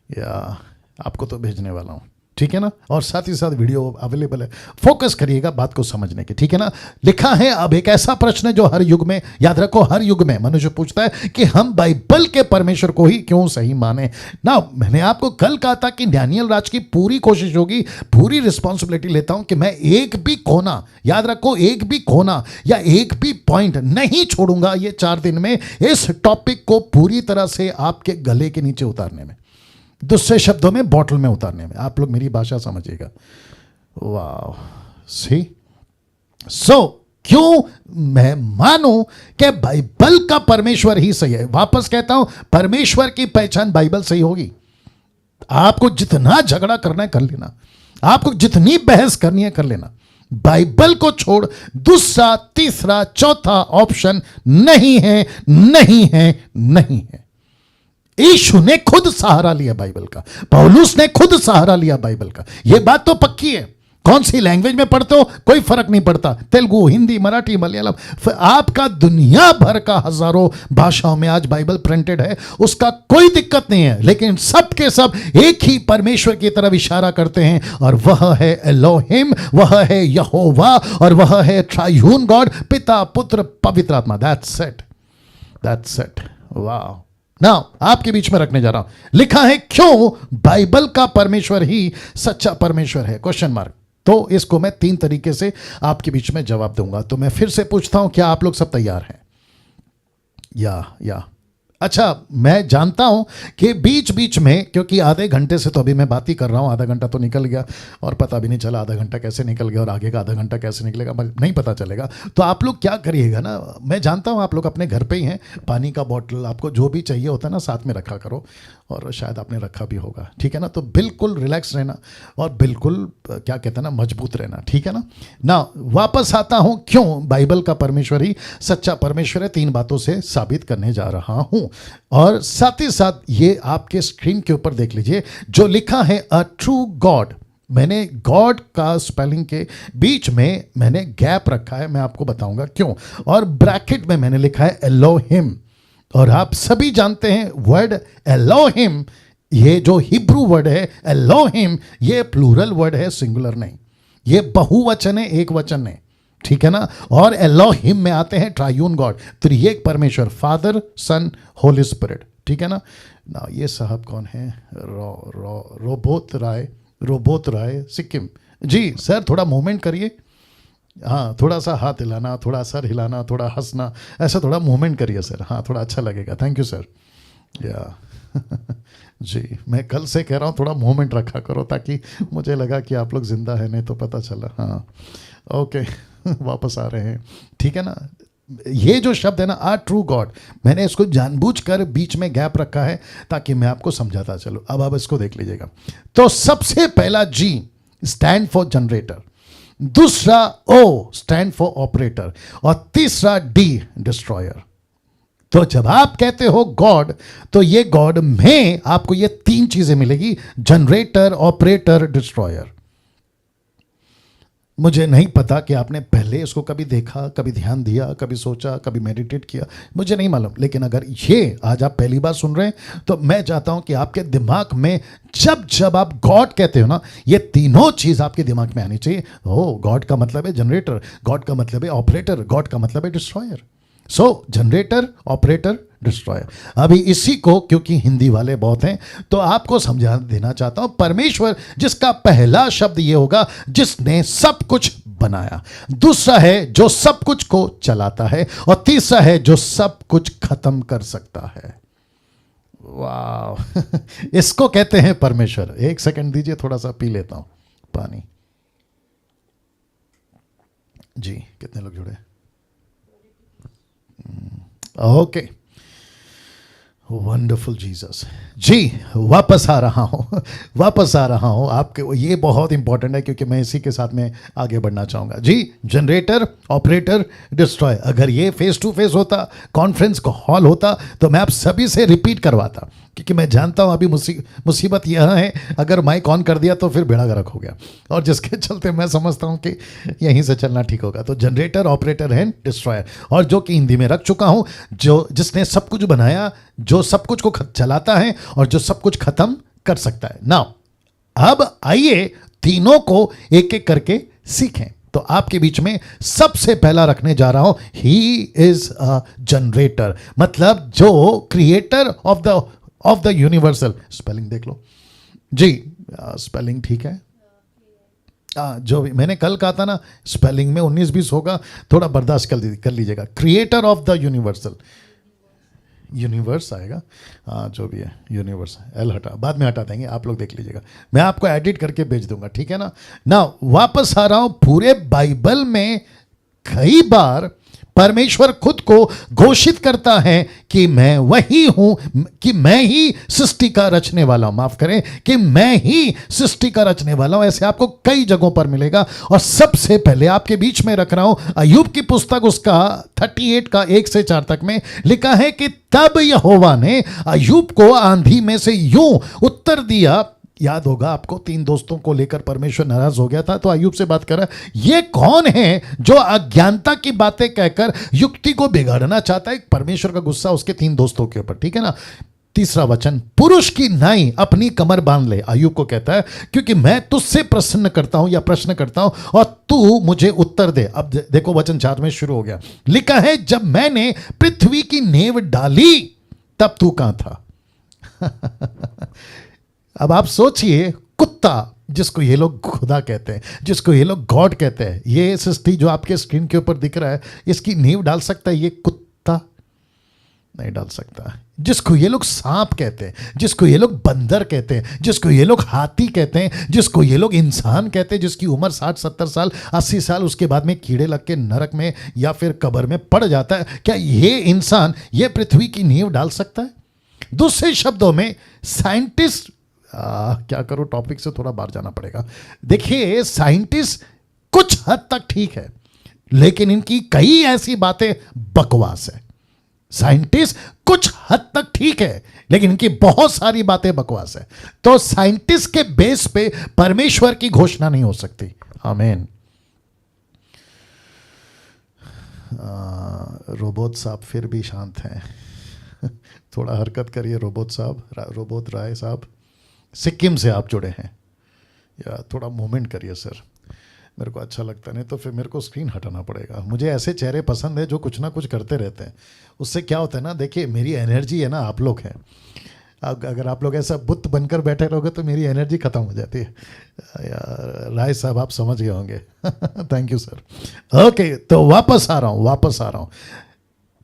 या आपको तो भेजने वाला हूं, ठीक है ना, और साथ ही साथ वीडियो अवेलेबल है। फोकस करिएगा बात को समझने की, ठीक है ना। लिखा है, अब एक ऐसा प्रश्न है जो हर युग में, याद रखो, हर युग में मनुष्य पूछता है कि हम बाइबल के परमेश्वर को ही क्यों सही माने ना। मैंने आपको कल कहा था कि डैनियल राज की पूरी कोशिश होगी, पूरी रिस्पॉन्सिबिलिटी लेता हूं कि मैं एक भी कोना, याद रखो, एक भी कोना या एक भी पॉइंट नहीं छोड़ूंगा ये 4 दिन में, इस टॉपिक को पूरी तरह से आपके गले के नीचे उतारने में, दूसरे शब्दों में बॉटल में उतारने में। आप लोग मेरी भाषा समझिएगा। वाह, सी सो क्यों मैं मानूं कि बाइबल का परमेश्वर ही सही है। वापस कहता हूं, परमेश्वर की पहचान बाइबल से ही होगी। आपको जितना झगड़ा करना है कर लेना, आपको जितनी बहस करनी है कर लेना, बाइबल को छोड़ दूसरा, तीसरा, चौथा ऑप्शन नहीं है, नहीं है, नहीं है। यीशु ने खुद सहारा लिया बाइबल का, पौलुस ने खुद सहारा लिया बाइबल का। यह बात तो पक्की है। कौन सी लैंग्वेज में पढ़ते हो कोई फर्क नहीं पड़ता, तेलुगु, हिंदी, मराठी, मलयालम, आपका दुनिया भर का हजारों भाषाओं में आज बाइबल प्रिंटेड है, उसका कोई दिक्कत नहीं है। लेकिन सब के सब एक ही परमेश्वर की तरफ इशारा करते हैं, और वह है एलोहिम, वह है यहोवा, और वह है ट्रायून गॉड, पिता, पुत्र, पवित्र आत्मा। That's it, that's it. वाह। नाउ आपके बीच में रखने जा रहा हूं, लिखा है क्यों बाइबल का परमेश्वर ही सच्चा परमेश्वर है, क्वेश्चन मार्क। तो इसको मैं 3 तरीके से आपके बीच में जवाब दूंगा। तो मैं फिर से पूछता हूं, क्या आप लोग सब तैयार हैं? या अच्छा, मैं जानता हूं कि बीच बीच में, क्योंकि आधे घंटे से तो अभी मैं बात ही कर रहा हूं, आधा घंटा तो निकल गया और पता भी नहीं चला आधा घंटा कैसे निकल गया और आगे का आधा घंटा कैसे निकलेगा नहीं पता चलेगा। तो आप लोग क्या करिएगा ना, मैं जानता हूं आप लोग अपने घर पे ही हैं, पानी का बॉटल, आपको जो भी चाहिए होता है ना साथ में रखा करो, और शायद आपने रखा भी होगा, ठीक है ना। तो बिल्कुल रिलैक्स रहना और बिल्कुल क्या कहते हैं ना, मजबूत रहना, ठीक है ना। ना वापस आता हूं, क्यों बाइबल का परमेश्वर ही सच्चा परमेश्वर है, 3 बातों से साबित करने जा रहा हूं। और साथ ही साथ ये आपके स्क्रीन के ऊपर देख लीजिए जो लिखा है अ ट्रू गॉड। मैंने गॉड का स्पेलिंग के बीच में मैंने गैप रखा है, मैं आपको बताऊंगा क्यों। और ब्रैकेट में मैंने लिखा है एलोहिम। और आप सभी जानते हैं वर्ड एलोहिम, ये जो हिब्रू वर्ड है एलोहिम, ये प्लूरल वर्ड है, सिंगुलर नहीं, ये बहुवचन है, एक वचन नहीं, ठीक है ना। और एलोहिम में आते हैं ट्रायून गॉड, त्रिएक परमेश्वर, फादर, सन, होली स्पिरिट, ठीक है ना। ना ये साहब कौन है? रोबोत राय सिक्किम जी। सर थोड़ा मूवमेंट करिए, हाँ, थोड़ा सा हाथ हिलाना, थोड़ा सर हिलाना, थोड़ा हंसना, ऐसा थोड़ा मूवमेंट करिए सर, हाँ थोड़ा अच्छा लगेगा। Thank you sir. या जी, मैं कल से कह रहा हूँ थोड़ा मूवमेंट रखा करो, ताकि मुझे लगा कि आप लोग जिंदा है, नहीं तो पता चला। हाँ ओके वापस आ रहे हैं, ठीक है ना। ये जो शब्द है ना आ ट्रू गॉड, मैंने इसको जानबूझकर बीच में गैप रखा है ताकि मैं आपको समझाता चलूँ। अब आप इसको देख लीजिएगा। तो सबसे पहला जी स्टैंड फॉर जनरेटर, दूसरा ओ स्टैंड फॉर ऑपरेटर, और तीसरा डी डिस्ट्रॉयर। तो जब आप कहते हो गॉड, तो ये गॉड में आपको ये 3 चीजें मिलेगी, जनरेटर, ऑपरेटर, डिस्ट्रॉयर। मुझे नहीं पता कि आपने पहले इसको कभी देखा, कभी ध्यान दिया, कभी सोचा, कभी मेडिटेट किया, मुझे नहीं मालूम। लेकिन अगर ये आज आप पहली बार सुन रहे हैं तो मैं चाहता हूं कि आपके दिमाग में जब जब आप गॉड कहते हो ना, ये तीनों चीज आपके दिमाग में आनी चाहिए। ओ गॉड का मतलब है जनरेटर, गॉड का मतलब है ऑपरेटर, गॉड का मतलब है डिस्ट्रॉयर। सो जनरेटर, ऑपरेटर, डिस्ट्रॉयर। अभी इसी को, क्योंकि हिंदी वाले बहुत हैं, तो आपको समझा देना चाहता हूं। परमेश्वर जिसका पहला शब्द ये होगा जिसने सब कुछ बनाया, दूसरा है जो सब कुछ को चलाता है, और तीसरा है जो सब कुछ खत्म कर सकता है। वाह इसको कहते हैं परमेश्वर। 1 सेकंड दीजिए, थोड़ा सा पी लेता हूं पानी। जी कितने लोग जुड़े? ओके, वंडरफुल जीसस जी। वापस आ रहा हूं आपके, ये बहुत इंपॉर्टेंट है क्योंकि मैं इसी के साथ में आगे बढ़ना चाहूंगा जी। Generator, operator, destroy. अगर ये फेस टू फेस होता, कॉन्फ्रेंस का हॉल होता, तो मैं आप सभी से रिपीट करवाता, क्योंकि मैं जानता हूं अभी मुसीबत यह है, अगर माइक ऑन कर दिया तो फिर बेड़ा गर्क हो गया, और जिसके चलते मैं समझता हूं कि यहीं से चलना ठीक होगा। तो जनरेटर, ऑपरेटर एंड डिस्ट्रॉयर, और जो कि हिंदी में रख चुका हूं, जो जिसने सब कुछ बनाया, जो सब कुछ को चलाता है और जो सब कुछ खत्म कर सकता है। नाउ अब आइए तीनों को एक एक करके सीखें। तो आपके बीच में सबसे पहला रखने जा रहा हूं, ही इज अ जनरेटर, मतलब जो creator of the universal. Spelling देख लो जी, स्पेलिंग ठीक है। जो भी मैंने कल कहा था ना, स्पेलिंग में 19-20 होगा, थोड़ा बर्दाश्त कर लीजिएगा। Creator of the universal, universe आएगा, हाँ जो भी है यूनिवर्स, एल हटा, बाद में हटा देंगे, आप लोग देख लीजिएगा, मैं आपको एडिट करके भेज दूंगा, ठीक है ना। वापस आ रहा हूं, पूरे बाइबल में कई बार परमेश्वर खुद को घोषित करता है कि मैं वही हूं, कि मैं ही सृष्टि का रचने वाला हूं, माफ करें, कि मैं ही सृष्टि का रचने वाला हूं। ऐसे आपको कई जगहों पर मिलेगा। और सबसे पहले आपके बीच में रख रहा हूं अय्यूब की पुस्तक, उसका 38 का 1 से 4 तक में लिखा है कि तब यहोवा ने अय्यूब को आंधी में से यूं उत्तर दिया। याद होगा आपको, 3 दोस्तों को लेकर परमेश्वर नाराज हो गया था, तो अय्यूब से बात कर रहा है, ये कौन है जो अज्ञानता की बातें कहकर युक्ति को बिगाड़ना चाहता है। परमेश्वर का गुस्सा उसके 3 दोस्तों के ऊपर, ठीक है ना। तीसरा वचन, पुरुष की नाई अपनी कमर बांध ले, अय्यूब को कहता है, क्योंकि मैं तुझसे प्रश्न करता हूं या प्रश्न करता हूं और तू मुझे उत्तर दे। अब देखो वचन 4 में शुरू हो गया, लिखा है, जब मैंने पृथ्वी की नींव डाली तब तू कहां था। अब आप सोचिए, कुत्ता जिसको ये लोग खुदा कहते हैं, जिसको ये लोग गॉड कहते हैं, ये सृष्टि जो आपके स्क्रीन के ऊपर दिख रहा है, इसकी नींव डाल सकता है ये कुत्ता? नहीं डाल सकता। जिसको ये लोग सांप कहते हैं, जिसको ये लोग बंदर कहते हैं, जिसको ये लोग हाथी कहते हैं, जिसको ये लोग इंसान कहते हैं, जिसकी उम्र 60-70 साल 80 साल, उसके बाद में कीड़े लग के नरक में या फिर कब्र में पड़ जाता है, क्या ये इंसान ये पृथ्वी की नींव डाल सकता है? दूसरे शब्दों में साइंटिस्ट, क्या करूं, टॉपिक से थोड़ा बाहर जाना पड़ेगा। देखिए, साइंटिस्ट कुछ हद तक ठीक है, लेकिन इनकी कई ऐसी बातें बकवास है। साइंटिस्ट कुछ हद तक ठीक है, लेकिन इनकी बहुत सारी बातें बकवास है। तो साइंटिस्ट के बेस पे परमेश्वर की घोषणा नहीं हो सकती। आमीन। रोबोट साहब फिर भी शांत हैं। थोड़ा हरकत करिए रोबोट साहब, रोबोट राय साहब, सिक्किम से आप जुड़े हैं, या थोड़ा मूवमेंट करिए सर, मेरे को अच्छा लगता नहीं तो फिर मेरे को स्क्रीन हटाना पड़ेगा। मुझे ऐसे चेहरे पसंद है जो कुछ ना कुछ करते रहते हैं। उससे क्या होता है ना, देखिए मेरी एनर्जी है ना, आप लोग हैं, अगर आप लोग ऐसा बुत बनकर बैठे रहोगे तो मेरी एनर्जी खत्म हो जाती है। राय साहब आप समझ गए होंगे। Thank you sir. ओके, तो वापस आ रहा हूँ।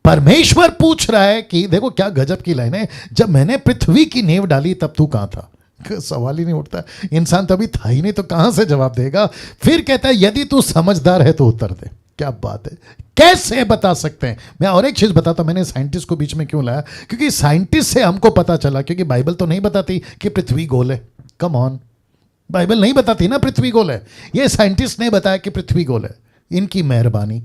परमेश्वर पूछ रहा है कि देखो क्या गजब की लाइन है, जब मैंने पृथ्वी की नींव डाली तब तू कहां था। सवाल ही नहीं उठता, इंसान तभी था ही नहीं तो कहां से जवाब देगा। फिर कहता है, यदि तू समझदार है तो उत्तर दे। क्या बात है, कैसे बता सकते हैं। मैं और एक चीज बताता हूं, मैंने साइंटिस्ट को बीच में क्यों लाया, क्योंकि साइंटिस्ट से हमको पता चला, क्योंकि बाइबल तो नहीं बताती कि पृथ्वी गोल है। कम ऑन, बाइबल नहीं बताती ना पृथ्वी गोल है, ये साइंटिस्ट ने बताया कि पृथ्वी गोल है, इनकी मेहरबानी।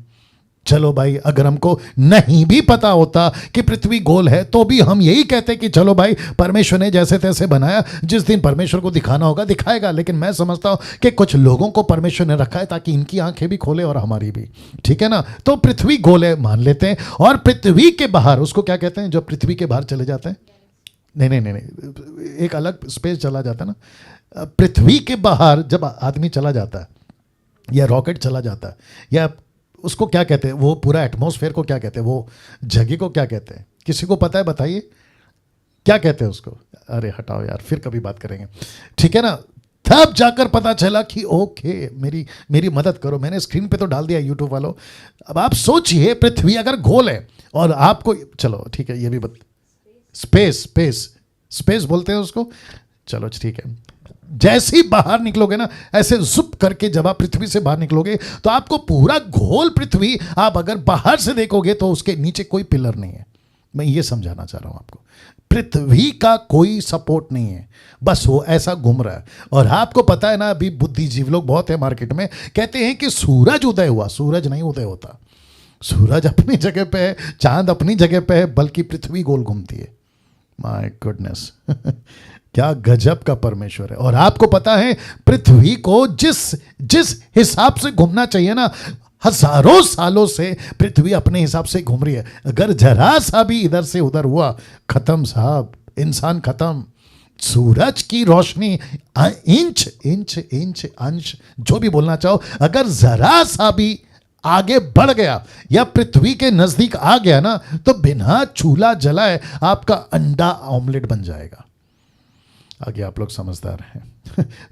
चलो भाई, अगर हमको नहीं भी पता होता कि पृथ्वी गोल है तो भी हम यही कहते कि चलो भाई, परमेश्वर ने जैसे तैसे बनाया, जिस दिन परमेश्वर को दिखाना होगा दिखाएगा। लेकिन मैं समझता हूं कि कुछ लोगों को परमेश्वर ने रखा है ताकि इनकी आंखें भी खोले और हमारी भी, ठीक है ना। तो पृथ्वी गोल है मान लेते हैं, और पृथ्वी के बाहर उसको क्या कहते हैं, जो पृथ्वी के बाहर चले जाते हैं, नहीं, एक अलग स्पेस चला जाता है ना। पृथ्वी के बाहर जब आदमी चला जाता है या रॉकेट चला जाता है, या उसको क्या कहते हैं, वो पूरा एटमॉस्फेयर को क्या कहते हैं, वो जगह को क्या कहते हैं, किसी को पता है बताइए क्या कहते हैं उसको। अरे हटाओ यार, फिर कभी बात करेंगे, ठीक है ना। तब जाकर पता चला कि ओके, मेरी मदद करो। मैंने स्क्रीन पे तो डाल दिया यूट्यूब वालों। अब आप सोचिए, पृथ्वी अगर गोल है और आपको, चलो ठीक है, ये भी स्पेस बोलते हैं उसको, चलो ठीक है। जैसे ही बाहर निकलोगे ना, ऐसे जुप करके जब आप पृथ्वी से बाहर निकलोगे तो आपको पूरा गोल पृथ्वी, आप अगर बाहर से देखोगे तो उसके नीचे कोई पिलर नहीं है। मैं ये समझाना चाह रहा हूं आपको, पृथ्वी का कोई सपोर्ट नहीं है, बस वो ऐसा घूम रहा है। और आपको पता है ना, अभी बुद्धिजीवी लोग बहुत है मार्केट में, कहते हैं कि सूरज उदय हुआ। सूरज नहीं उदय होता, सूरज अपनी जगह पे है, चांद अपनी जगह पे है, बल्कि पृथ्वी गोल घूमती है। माय गुडनेस, क्या गजब का परमेश्वर है। और आपको पता है, पृथ्वी को जिस हिसाब से घूमना चाहिए ना, हजारों सालों से पृथ्वी अपने हिसाब से घूम रही है। अगर जरा सा भी इधर से उधर हुआ, खत्म साहब, इंसान खत्म। सूरज की रोशनी इंच इंच इंच अंश जो भी बोलना चाहो, अगर जरा सा भी आगे बढ़ गया या पृथ्वी के नजदीक आ गया ना, तो बिना चूल्हा जलाए आपका अंडा ऑमलेट बन जाएगा। आगे आप लोग समझदार हैं।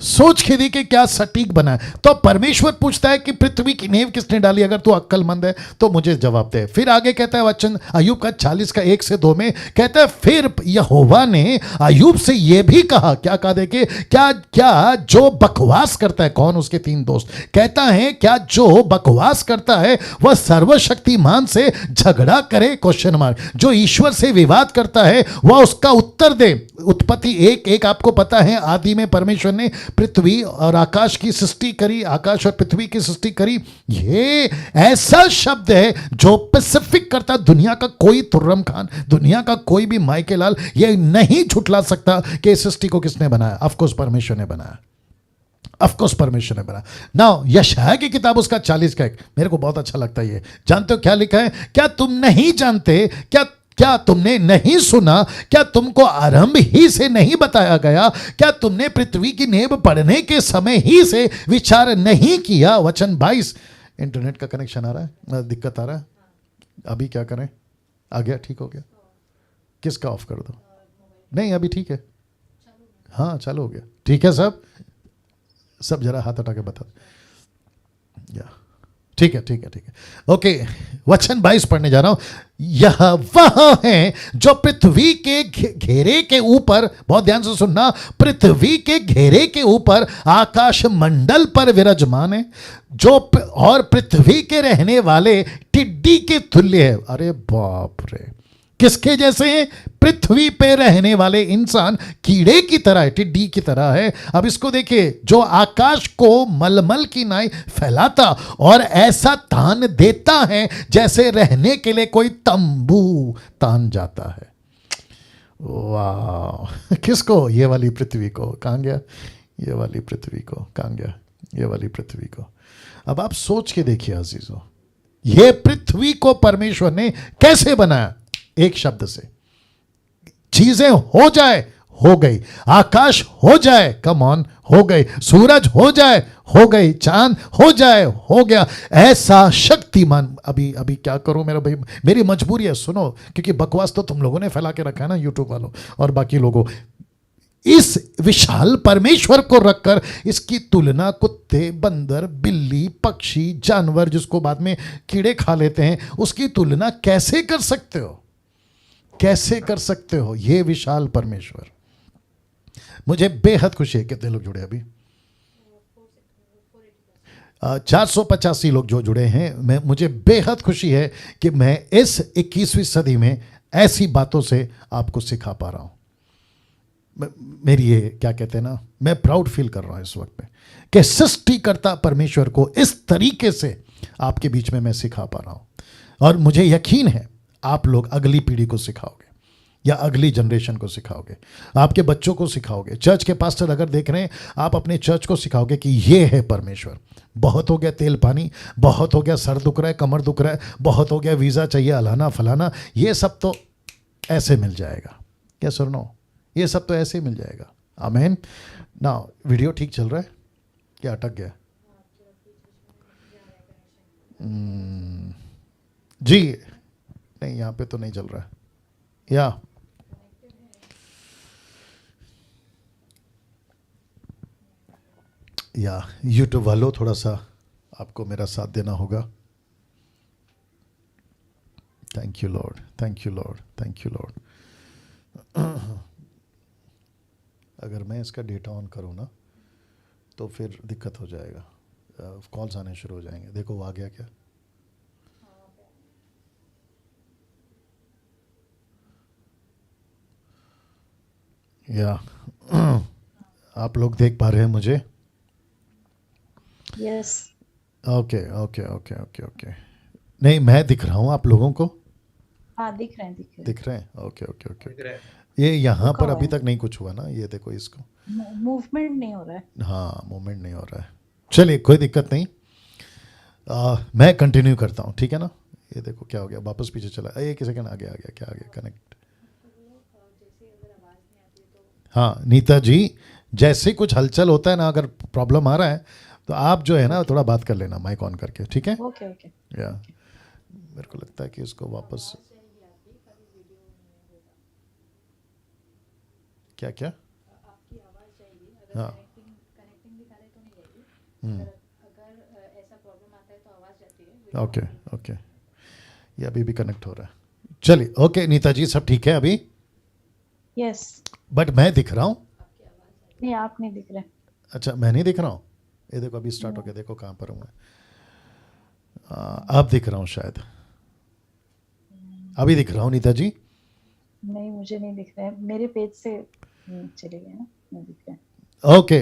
सोच के देखिए क्या सटीक बना है। तो परमेश्वर पूछता है कि पृथ्वी की नींव किसने डाली? अगर तू अक्लमंद है तो मुझे जवाब दे। फिर आगे कहता है वचन अय्यूब का 40 का 1 से 2 में कहता है, फिर यहोवा ने अय्यूब से यह भी कहा, क्या कहा देखिए, क्या क्या जो बकवास करता है, कौन? उसके 3 दोस्त। कहता है क्या जो बकवास करता है वह सर्वशक्तिमान से झगड़ा करे? Question mark. जो ईश्वर से विवाद करता है वह उसका उत्तर दे। उत्पत्ति 1:1 आपको पता है, आदि में परमेश्वर ने पृथ्वी और आकाश की सृष्टि करी, आकाश और पृथ्वी की सृष्टि करी। ये ऐसा शब्द है जो पैसिफिक करता, दुनिया का कोई तुर्रम खान, दुनिया का कोई भी माइकल लाल ये नहीं झुठला सकता कि इस सृष्टि को किसने बनाया। ऑफ कोर्स परमेश्वर ने बनाया, ऑफ कोर्स परमेश्वर ने बनाया। नाउ यशायाह की किताब उसका 40 का 1 मेरे को बहुत अच्छा लगता है। ये जानते हो क्या लिखा है? क्या तुम नहीं जानते? क्या तुमने नहीं सुना? क्या तुमको आरंभ ही से नहीं बताया गया? क्या तुमने पृथ्वी की नींव पढ़ने के समय ही से विचार नहीं किया? वचन 22। इंटरनेट का कनेक्शन आ रहा है, दिक्कत आ रहा है, अभी क्या करें? आ गया, ठीक हो गया? किसका ऑफ कर दो? नहीं अभी ठीक है, हाँ चालू हो गया, ठीक है। सब जरा हाथ हटा के बता। या ठीक है ठीक है ठीक है, ओके। वचन 22 पढ़ने जा रहा हूं। यह वह है जो पृथ्वी के घेरे के ऊपर, बहुत ध्यान से सुनना, पृथ्वी के घेरे के ऊपर आकाश मंडल पर विराजमान है, जो और पृथ्वी के रहने वाले टिड्डी के तुल्य है। अरे बाप रे, किसके जैसे हैं? पृथ्वी पे रहने वाले इंसान कीड़े की तरह है, टिड्डी की तरह है। अब इसको देखिए, जो आकाश को मलमल की नाई फैलाता और ऐसा तान देता है जैसे रहने के लिए कोई तंबू तान जाता है। वाह, किसको? ये वाली पृथ्वी को। कहां गया ये वाली पृथ्वी को? कहां गया ये वाली पृथ्वी को? अब आप सोच के देखिए अजीजों, ये पृथ्वी को परमेश्वर ने कैसे बनाया? एक शब्द से, चीजें हो जाए, हो गई। आकाश हो जाए, कम ऑन, हो गई। सूरज हो जाए, हो गई। चांद हो जाए, हो गया। ऐसा शक्तिमान। अभी क्या करूं मेरा भाई, मेरी मजबूरी है, सुनो, क्योंकि बकवास तो तुम लोगों ने फैला के रखा है ना, यूट्यूब वालों और बाकी लोगों। इस विशाल परमेश्वर को रखकर इसकी तुलना कुत्ते, बंदर, बिल्ली, पक्षी, जानवर जिसको बाद में कीड़े खा लेते हैं, उसकी तुलना कैसे कर सकते हो? कैसे कर सकते हो? ये विशाल परमेश्वर। मुझे बेहद खुशी है। कितने लोग जुड़े अभी? 485 लोग जो जुड़े हैं। मुझे बेहद खुशी है कि मैं इस 21वीं सदी में ऐसी बातों से आपको सिखा पा रहा हूं। मेरी ये क्या कहते हैं ना, मैं प्राउड फील कर रहा हूं इस वक्त पे कि सृष्टिकर्ता परमेश्वर को इस तरीके से आपके बीच में मैं सिखा पा रहा हूं। और मुझे यकीन है आप लोग अगली पीढ़ी को सिखाओगे या अगली जनरेशन को सिखाओगे, आपके बच्चों को सिखाओगे। चर्च के पास्टर अगर देख रहे हैं, आप अपने चर्च को सिखाओगे कि ये है परमेश्वर। बहुत हो गया तेल पानी, बहुत हो गया सर दुख रहा है, कमर दुख रहा है, बहुत हो गया वीज़ा चाहिए, अलाना फलाना, ये सब तो ऐसे मिल जाएगा। क्या सुनो, ये सब तो ऐसे ही मिल जाएगा। आमीन ना। वीडियो ठीक चल रहा है क्या अटक गया? जी नहीं, यहाँ पे तो नहीं चल रहा है। या यूट्यूब वालों, थोड़ा सा आपको मेरा साथ देना होगा। Thank you Lord, thank you Lord, thank you Lord. अगर मैं इसका डेटा ऑन करूँ ना तो फिर दिक्कत हो जाएगा, कॉल्स आने शुरू हो जाएंगे। देखो वो आ गया क्या? या आप लोग देख पा रहे हैं मुझे? Yes. Okay okay okay okay okay. नहीं, मैं दिख रहा हूँ आप लोगों को? हाँ दिख रहे हैं, दिख रहे हैं। Okay okay okay. ये यहाँ पर अभी तक नहीं कुछ हुआ ना, ये देखो इसको, मूवमेंट नहीं हो रहा है। हाँ मूवमेंट नहीं हो रहा है। चलिए कोई दिक्कत नहीं, मैं कंटिन्यू करता हूँ, ठीक है ना। ये देखो क्या हो गया, वापस पीछे चला। एक सेकंड, आ गया क्या आ गया कनेक्ट। हाँ नीता जी, जैसे कुछ हलचल होता है ना, अगर प्रॉब्लम आ रहा है तो आप जो है ना थोड़ा बात कर लेना माइक ऑन करके, ठीक है? Okay okay. या मेरे को लगता है कि इसको वापस क्या क्या। हाँ ओके ओके, ये अभी भी कनेक्ट हो रहा है। चलिए ओके नीता जी, सब ठीक है अभी? यस। बट मैं दिख रहा हूँ? नहीं, आप नहीं दिख रहे। अच्छा मैं नहीं दिख रहा हूँ? ये देखो अभी स्टार्ट हो गया, देखो कहाँ पर हूँ मैं। अब दिख रहा हूँ शायद, अभी दिख रहा हूँ नीता जी? नहीं, मुझे नहीं दिख रहा है, मेरे पेज से चले गए ना, नहीं दिख रहा है। ओके,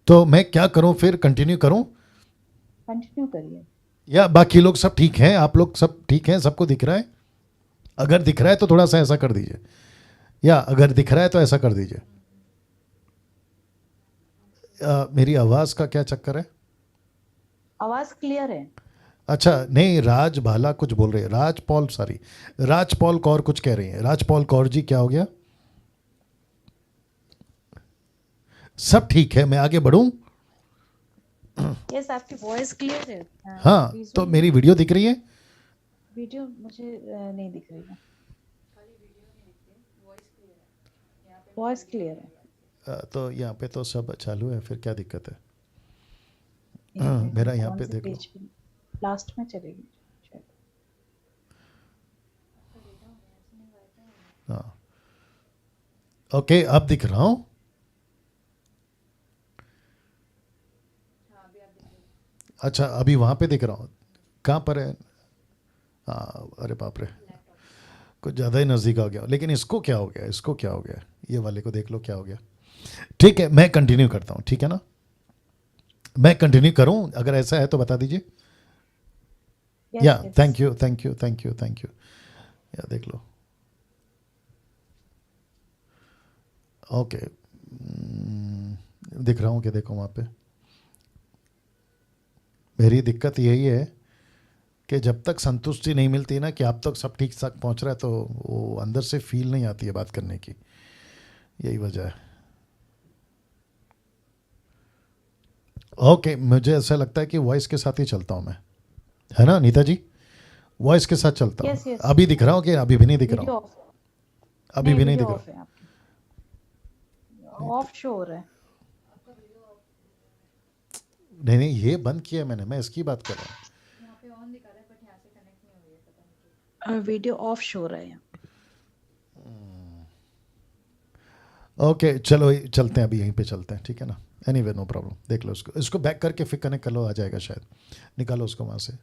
तो मैं क्या करूँ फिर, कंटिन्यू करूँ कंटिन्यू करिए। या बाकी लोग सब ठीक हैं? आप लोग सब ठीक हैं? सबको दिख रहा है? अगर दिख रहा है तो थोड़ा सा ऐसा कर दीजिए, या अगर दिख रहा है तो ऐसा कर दीजिए। मेरी आवाज़ का क्या चक्कर है? आवाज क्लियर है। अच्छा नहीं, राज भाला कुछ बोल रहे हैं, राज पॉल, सॉरी राज पॉल कौर कुछ कह रही हैं। राज पॉल कौर जी क्या हो गया? सब ठीक है, मैं आगे बढ़ूं? यस, आपकी वॉइस क्लियर है। हाँ, तो मेरी वीडियो दिख रही है? वीडियो मुझे नहीं दिख रही है। वॉइस क्लियर है। तो यहाँ पे तो सब चालू है, फिर क्या दिक्कत है? एक मेरा मिनट, यहाँ कौन पे से देख लो। पेज पे? लास्ट में चलेगी शायद। हाँ ओके, अब दिख रहा हूँ? अच्छा अभी वहाँ पे दिख रहा हूँ, कहाँ पर है? हाँ अरे बाप रे, कुछ ज़्यादा ही नज़दीक आ गया। लेकिन इसको क्या हो गया, इसको क्या हो गया? ये वाले को देख लो क्या हो गया। ठीक है मैं कंटिन्यू करता हूँ, ठीक है ना? मैं कंटिन्यू करूँ अगर ऐसा है तो बता दीजिए। या yes yes. Thank you thank you thank you thank you. या देख लो। ओके दिख रहा हूँ क्या? देखो वहाँ पे मेरी दिक्कत यही है कि जब तक संतुष्टि नहीं मिलती ना कि आप तक सब ठीक ठाक पहुँच रहा है, तो वो अंदर से फील नहीं आती है बात करने की, यही वजह है। ओके मुझे ऐसा लगता है कि वॉइस के साथ ही चलता हूँ मैं, है ना नीता जी? वॉइस के साथ चलता हूँ। Yes yes. अभी दिख रहा हूँ कि अभी भी नहीं दिख रहा वीडियो हूँ? ऑफ। अभी नहीं, भी नहीं वीडियो दिख रहा ऑफ है आपकी। ऑफ शो हो रहा है। नहीं नहीं, ये बंद किया है मैंने, मैं इसकी बात कर रहा हूँ। वीडियो ऑफ शो हो रहा है। ओके चलो चलते हैं, अभी यहीं पे चलते हैं, ठीक है ना? एनीवे नो प्रॉब्लम, देख लो इसको, इसको बैक करके फिर कनेक्ट कर लो, आ जाएगा शायद, निकालो उसको वहाँ से।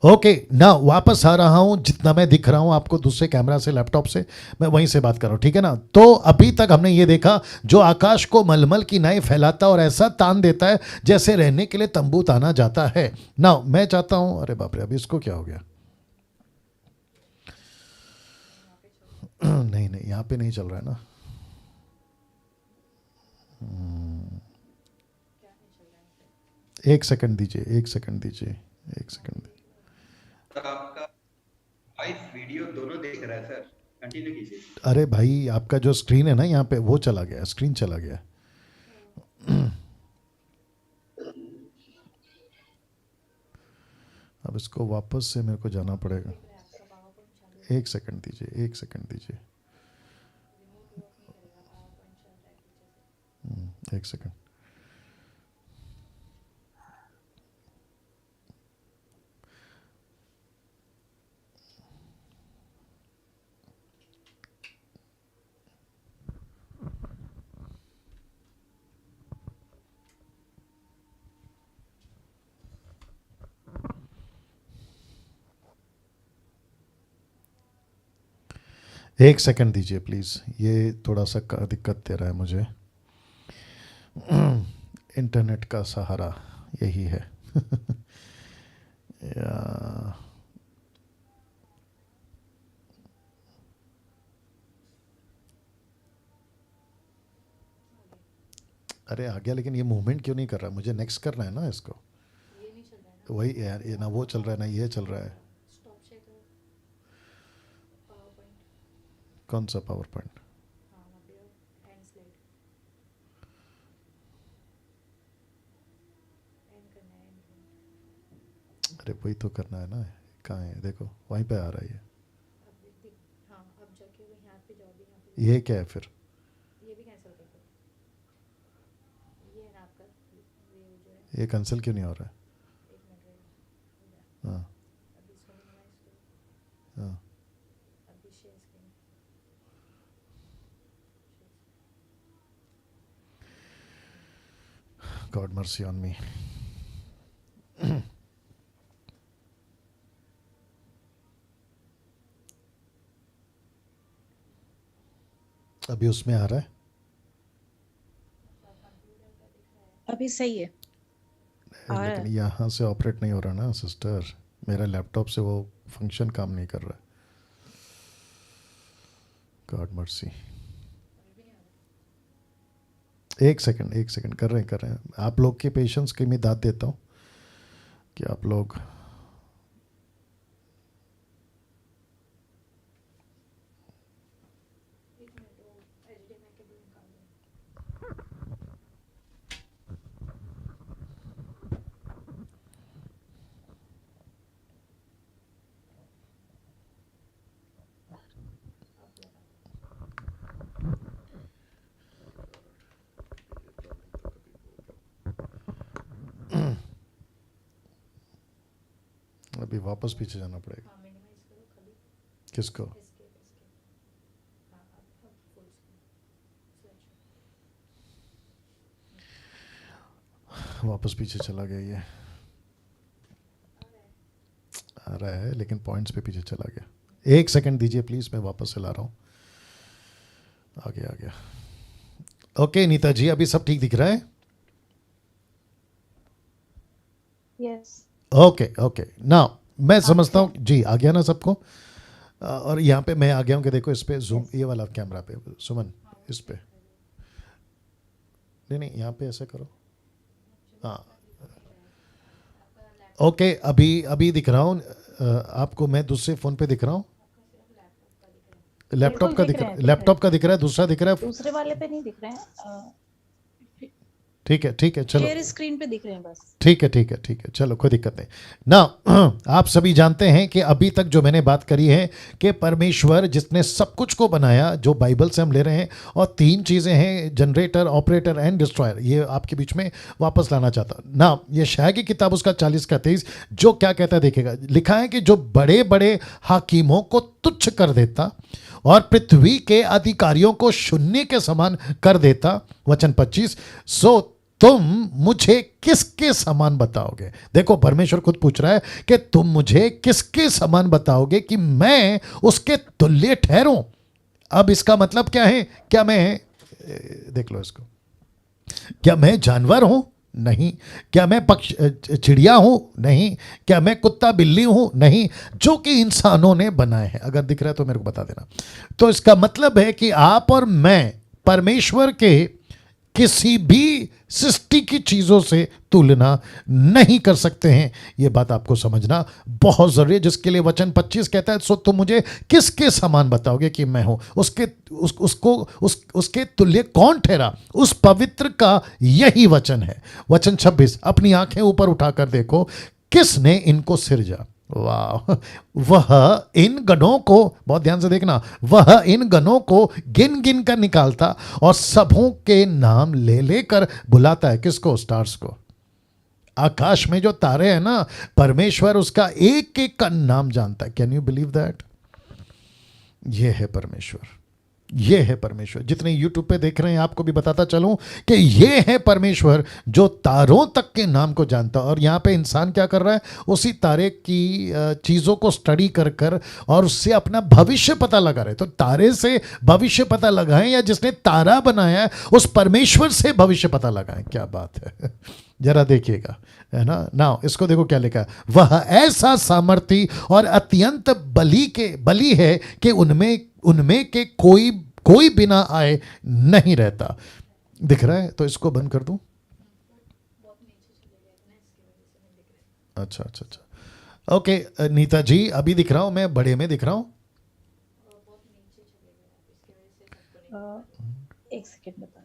ओके ना, वापस आ रहा हूँ, जितना मैं दिख रहा हूँ आपको दूसरे कैमरा से, लैपटॉप से, मैं वहीं से बात कर रहा हूँ, ठीक है ना? तो अभी तक हमने ये देखा, जो आकाश को मलमल की नाई फैलाता और ऐसा तान देता है जैसे रहने के लिए तंबू ताना जाता है। ना मैं चाहता हूँ, अरे बाप रे अभी इसको क्या हो गया? नहीं नहीं यहाँ पे नहीं चल रहा है ना। एक सेकंड दीजिए, एक सेकंड दीजिए, एक सेकंड। सर आपका वॉइस वीडियो दोनों देख रहा है सर, कंटिन्यू कीजिए। अरे भाई आपका जो स्क्रीन है ना यहाँ पे, वो चला गया, स्क्रीन चला गया। अब इसको वापस से मेरे को जाना पड़ेगा। एक सेकंड दीजिए, एक सेकंड दीजिए, एक सेकंड। एक सेकंड दीजिए प्लीज़, ये थोड़ा सा दिक्कत दे रहा है मुझे। इंटरनेट का सहारा यही है। या, अरे आ गया, लेकिन ये मूवमेंट क्यों नहीं कर रहा? मुझे नेक्स्ट करना है ना इसको। वही यार, ये ना वो चल रहा है ना ये चल रहा है। कौन सा पावर पॉइंट? अरे वही तो करना है ना, कहाँ है देखो, वहीं पे आ रहा है हाँ अब जाके वो यहाँ पे जाओ भी यहाँ पे ये क्या है फिर? ये भी कैंसिल कर दो। ये है ना आपका ये जो है ये कैंसिल क्यों नहीं हो रहा है? एक मिनट रहेगा। हाँ अभी इसको मिनिमाइज करो। हाँ अभी share screen God mercy on me. अभी उसमें आ रहा है? अभी सही है। आ रहा लेकिन है। यहाँ से ऑपरेट नहीं हो रहा ना सिस्टर, मेरा लैपटॉप से वो फंक्शन काम नहीं कर रहा है। God mercy. एक सेकंड कर रहे हैं। आप लोग के पेशेंस की मैं दाद देता हूँ कि आप लोग एक मिनट वो HDMI केबल निकाल दो। अभी वापस पीछे जाना पड़ेगा। हाँ मिनिमाइज करो खाली किसको? एस्केप हाँ अब फुल स्क्रीन स्विच वापस पीछे चला गया ये, आ रहा है लेकिन पॉइंट्स पे पीछे चला गया। एक सेकंड दीजिए प्लीज, मैं वापस से ला रहा हूँ। आ गया। ओके नीता जी, अभी सब ठीक दिख रहा है? यस। ओके नाउ मैं समझता हूँ जी, आ गया ना सबको। और यहाँ पे मैं आ गया हूँ कि देखो इस पे जूम, ये वाला कैमरा पे सुमन, इस पे नहीं यहाँ पे ऐसे करो। हाँ ओके, अभी दिख रहा हूँ आपको, मैं दूसरे फ़ोन पे दिख रहा हूँ। लैपटॉप का बिल्कुल दिख रहा है, दिख लैपटॉप का दिख रहा है, दूसरा दिख रहा है। दूसरे वाले पे नहीं दिख रहे हैं। ठीक है चलो, शेयर स्क्रीन पे दिख रहे हैं बस। ठीक है चलो, कोई दिक्कत नहीं ना। आप सभी जानते हैं कि अभी तक जो मैंने बात करी है कि परमेश्वर जिसने सब कुछ को बनाया, जो बाइबल से हम ले रहे हैं, और तीन चीज़ें हैं, जनरेटर, ऑपरेटर एंड डिस्ट्रॉयर, ये आपके बीच में वापस लाना चाहता ना। ये शाह की किताब उसका 40 का 23 जो क्या कहता है देखिएगा, लिखा है कि जो बड़े बड़े हाकिमों को तुच्छ कर देता और पृथ्वी के अधिकारियों को शून्य के समान कर देता, वचन 25, सो तुम मुझे किसके समान बताओगे। देखो परमेश्वर खुद पूछ रहा है कि तुम मुझे किसके समान बताओगे कि मैं उसके तुल्य ठहरूं। अब इसका मतलब क्या है? क्या मैं, देख लो इसको, क्या मैं जानवर हूं? नहीं। क्या मैं पक्ष चिड़िया हूं? नहीं। क्या मैं कुत्ता बिल्ली हूं? नहीं, जो कि इंसानों ने बनाए हैं। अगर दिख रहा है तो मेरे को बता देना। तो इसका मतलब है कि आप और मैं परमेश्वर के किसी भी सृष्टि की चीजों से तुलना नहीं कर सकते हैं। यह बात आपको समझना बहुत जरूरी है, जिसके लिए वचन 25 कहता है, सो तुम मुझे किसके समान बताओगे कि मैं हूं उसके तुल्य कौन ठहरा? उस पवित्र का यही वचन है। वचन 26, अपनी आंखें ऊपर उठाकर देखो, किसने इनको सिरजा। वाह, वह इन गणों को, बहुत ध्यान से देखना, वह इन गणों को गिन गिन कर निकालता और सबों के नाम ले लेकर बुलाता है। किसको? स्टार्स को। आकाश में जो तारे हैं ना, परमेश्वर उसका एक एक का नाम जानता है। Can you believe that? ये है परमेश्वर, ये है परमेश्वर। जितने यूट्यूब पे देख रहे हैं, आपको भी बताता चलूं कि ये है परमेश्वर जो तारों तक के नाम को जानता है। और यहाँ पे इंसान क्या कर रहा है? उसी तारे की चीज़ों को स्टडी कर कर और उससे अपना भविष्य पता लगा रहे। तो तारे से भविष्य पता लगाएं, या जिसने तारा बनाया है उस परमेश्वर से भविष्य पता लगाएं। क्या बात है, जरा देखिएगा, है ना। नाउ इसको देखो क्या लिखा है, वह ऐसा सामर्थी और अत्यंत बली है कि उनमें के कोई बिना आए नहीं रहता। दिख रहा है? तो इसको बंद कर दूं। अच्छा ओके नीता जी, अभी दिख रहा हूं मैं, बड़े में दिख रहा हूं। एक सेकंड बता।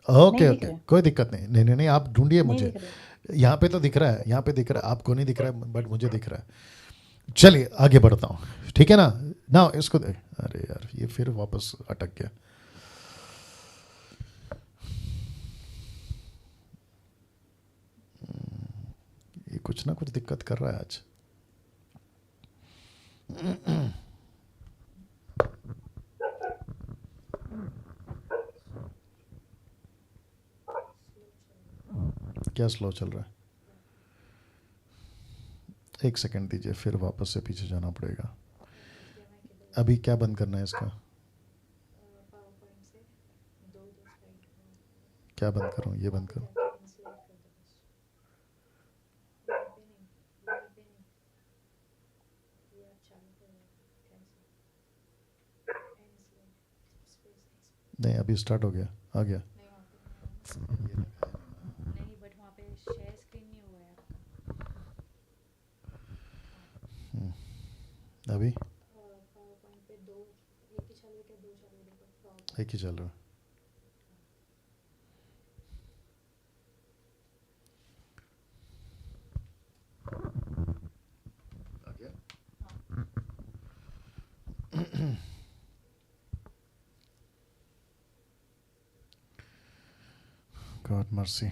नहीं ओके दिख रहे। कोई दिक्कत नहीं, आप ढूंढिए नहीं मुझे। दिख रहे। यहाँ पे तो दिख रहा है, यहाँ पे दिख रहा है, आपको नहीं दिख रहा है बट मुझे दिख रहा है। चलिए आगे बढ़ता हूँ, ठीक है ना। ना इसको देख, अरे यार ये फिर वापस अटक गया। ये कुछ ना कुछ दिक्कत कर रहा है आज। क्या स्लो चल रहा है? एक सेकंड दीजिए, फिर वापस से पीछे जाना पड़ेगा। अभी क्या बंद करना है इसका? पावर पॉइंट से दो स्लाइड क्या बंद करूं? ये बंद करूं? स्लाइड कर दो बस। यहाँ पे नहीं, यहाँ पे नहीं, ये आप चालू करो कैंसिल एंड स्लाइड स्पेस नहीं अभी स्टार्ट हो गया, आ गया। नहीं वहाँ पे नहीं, बट वहाँ पे शेयर स्क्रीन नहीं हुआ है आपका। अभी पावर पॉइंट पे दो, एक ही चालू है क्या दो चालू है? देखो पावर एक ही चल रहा है। आ गया? God mercy.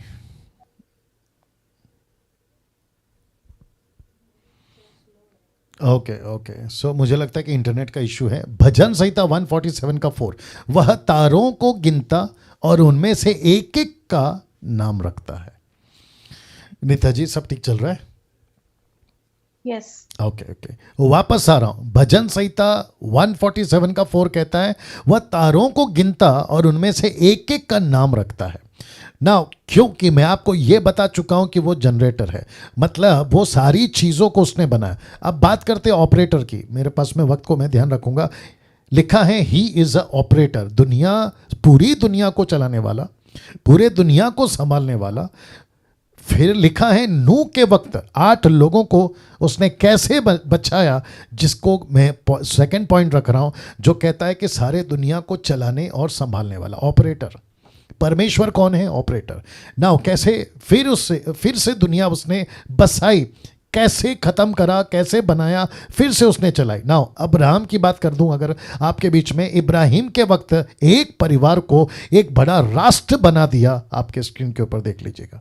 ओके ओके, सो मुझे लगता है कि इंटरनेट का इशू है। भजन संहिता 147 का 4, वह तारों को गिनता और उनमें से एक एक का नाम रखता है। नीता जी सब ठीक चल रहा है? यस। ओके ओके, वापस आ रहा हूं। भजन संहिता 147 का 4 कहता है वह तारों को गिनता और उनमें से एक एक का नाम रखता है। ना क्योंकि मैं आपको यह बता चुका हूं कि वो जनरेटर है, मतलब वो सारी चीज़ों को उसने बनाया। अब बात करते हैं ऑपरेटर की, मेरे पास में वक्त को मैं ध्यान रखूंगा। लिखा है ही इज़ अ ऑपरेटर, दुनिया, पूरी दुनिया को चलाने वाला, पूरे दुनिया को संभालने वाला। फिर लिखा है नूह के वक्त 8 लोगों को उसने कैसे बचाया, जिसको मैं सेकंड पॉइंट रख रहा हूं, जो कहता है कि सारे दुनिया को चलाने और संभालने वाला ऑपरेटर। परमेश्वर कौन है? ऑपरेटर। नाउ कैसे फिर से दुनिया उसने बसाई, कैसे खत्म करा, कैसे बनाया, फिर से उसने चलाई। नाउ अब्राहम की बात कर दूं अगर आपके बीच में, इब्राहिम के वक्त एक परिवार को एक बड़ा राष्ट्र बना दिया। आपके स्क्रीन के ऊपर देख लीजिएगा,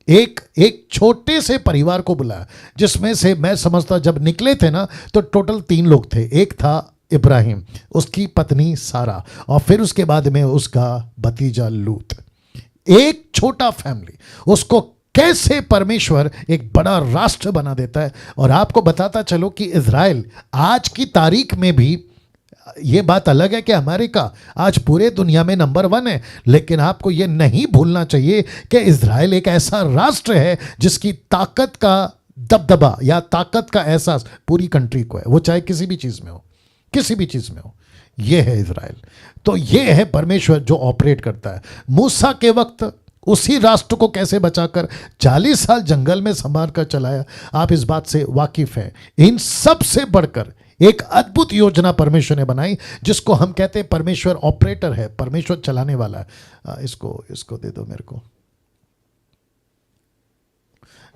एक छोटे से परिवार को बुलाया, जिसमें से मैं समझता जब निकले थे ना तो टोटल 3 लोग थे। एक था इब्राहिम, उसकी पत्नी सारा, और फिर उसके बाद में उसका भतीजा लूत। एक छोटा फैमिली, उसको कैसे परमेश्वर एक बड़ा राष्ट्र बना देता है। और आपको बताता चलो कि इज़राइल आज की तारीख में भी, ये बात अलग है कि अमेरिका आज पूरे दुनिया में नंबर 1 है, लेकिन आपको ये नहीं भूलना चाहिए कि इज़राइल एक ऐसा राष्ट्र है जिसकी ताकत का दबदबा या ताकत का एहसास पूरी कंट्री को है, वो चाहे किसी भी चीज़ में हो, किसी भी चीज़ में हो। ये है इज़राइल। तो ये है परमेश्वर जो ऑपरेट करता है। मूसा के वक्त उसी राष्ट्र को कैसे बचाकर 40 साल जंगल में संभाल कर चलाया, आप इस बात से वाकिफ हैं। इन सब से बढ़कर एक अद्भुत योजना परमेश्वर ने बनाई, जिसको हम कहते हैं परमेश्वर ऑपरेटर है, परमेश्वर चलाने वाला है। इसको दे दो मेरे को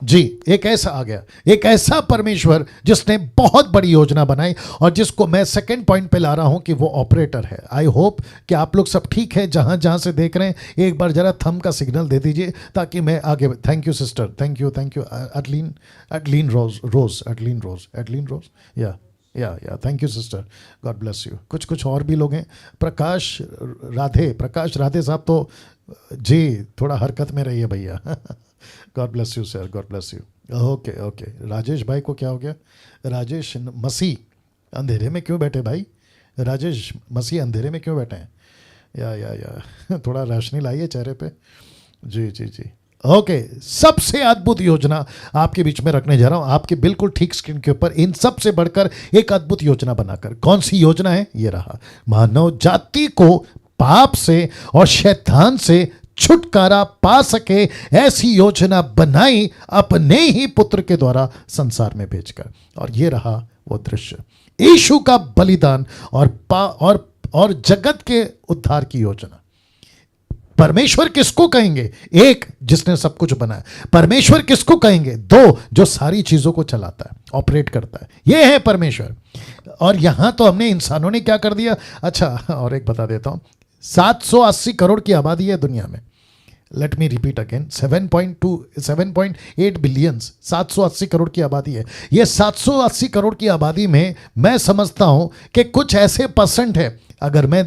जी। एक ऐसा आ गया, एक ऐसा परमेश्वर जिसने बहुत बड़ी योजना बनाई, और जिसको मैं सेकंड पॉइंट पे ला रहा हूं कि वो ऑपरेटर है। आई होप कि आप लोग सब ठीक है जहां जहां से देख रहे हैं। एक बार जरा थंब का सिग्नल दे दीजिए ताकि मैं आगे। Thank you sister, thank you Adeline Rose या thank you sister, God bless you. कुछ और भी लोग हैं, प्रकाश राधे साहब तो जी थोड़ा हरकत में रहिए भैया। God bless you sir, God bless you. Okay. Rajesh भाई को क्या हो गया? राजेश मसीह अंधेरे में क्यों बैठे भाई? राजेश मसीह अंधेरे में क्यों बैठे हैं? या थोड़ा रोशनी लाइए चेहरे पे। जी ओके। सबसे अद्भुत योजना आपके बीच में रखने जा रहा हूं, आपके बिल्कुल ठीक स्क्रीन के ऊपर। इन सब से बढ़कर एक अद्भुत योजना बनाकर, कौन सी योजना है? ये रहा, मानव जाति को पाप से और शैतान से छुटकारा पा सके, ऐसी योजना बनाई अपने ही पुत्र के द्वारा संसार में भेजकर। और ये रहा वो दृश्य, यीशु का बलिदान और जगत के उद्धार की योजना। परमेश्वर किसको कहेंगे? एक जिसने सब कुछ बनाया। परमेश्वर किसको कहेंगे? दो, जो सारी चीजों को चलाता है, ऑपरेट करता है, ये है परमेश्वर। और यहां तो हमने इंसानों ने क्या कर दिया। अच्छा, और एक बता देता हूं, 780 करोड़ की आबादी है दुनिया में। Let me repeat again, 7.8 billions, 780 crore की आबादी है। ये 780 करोड़ की आबादी में मैं समझता हूं कि कुछ ऐसे परसेंट है, अगर मैं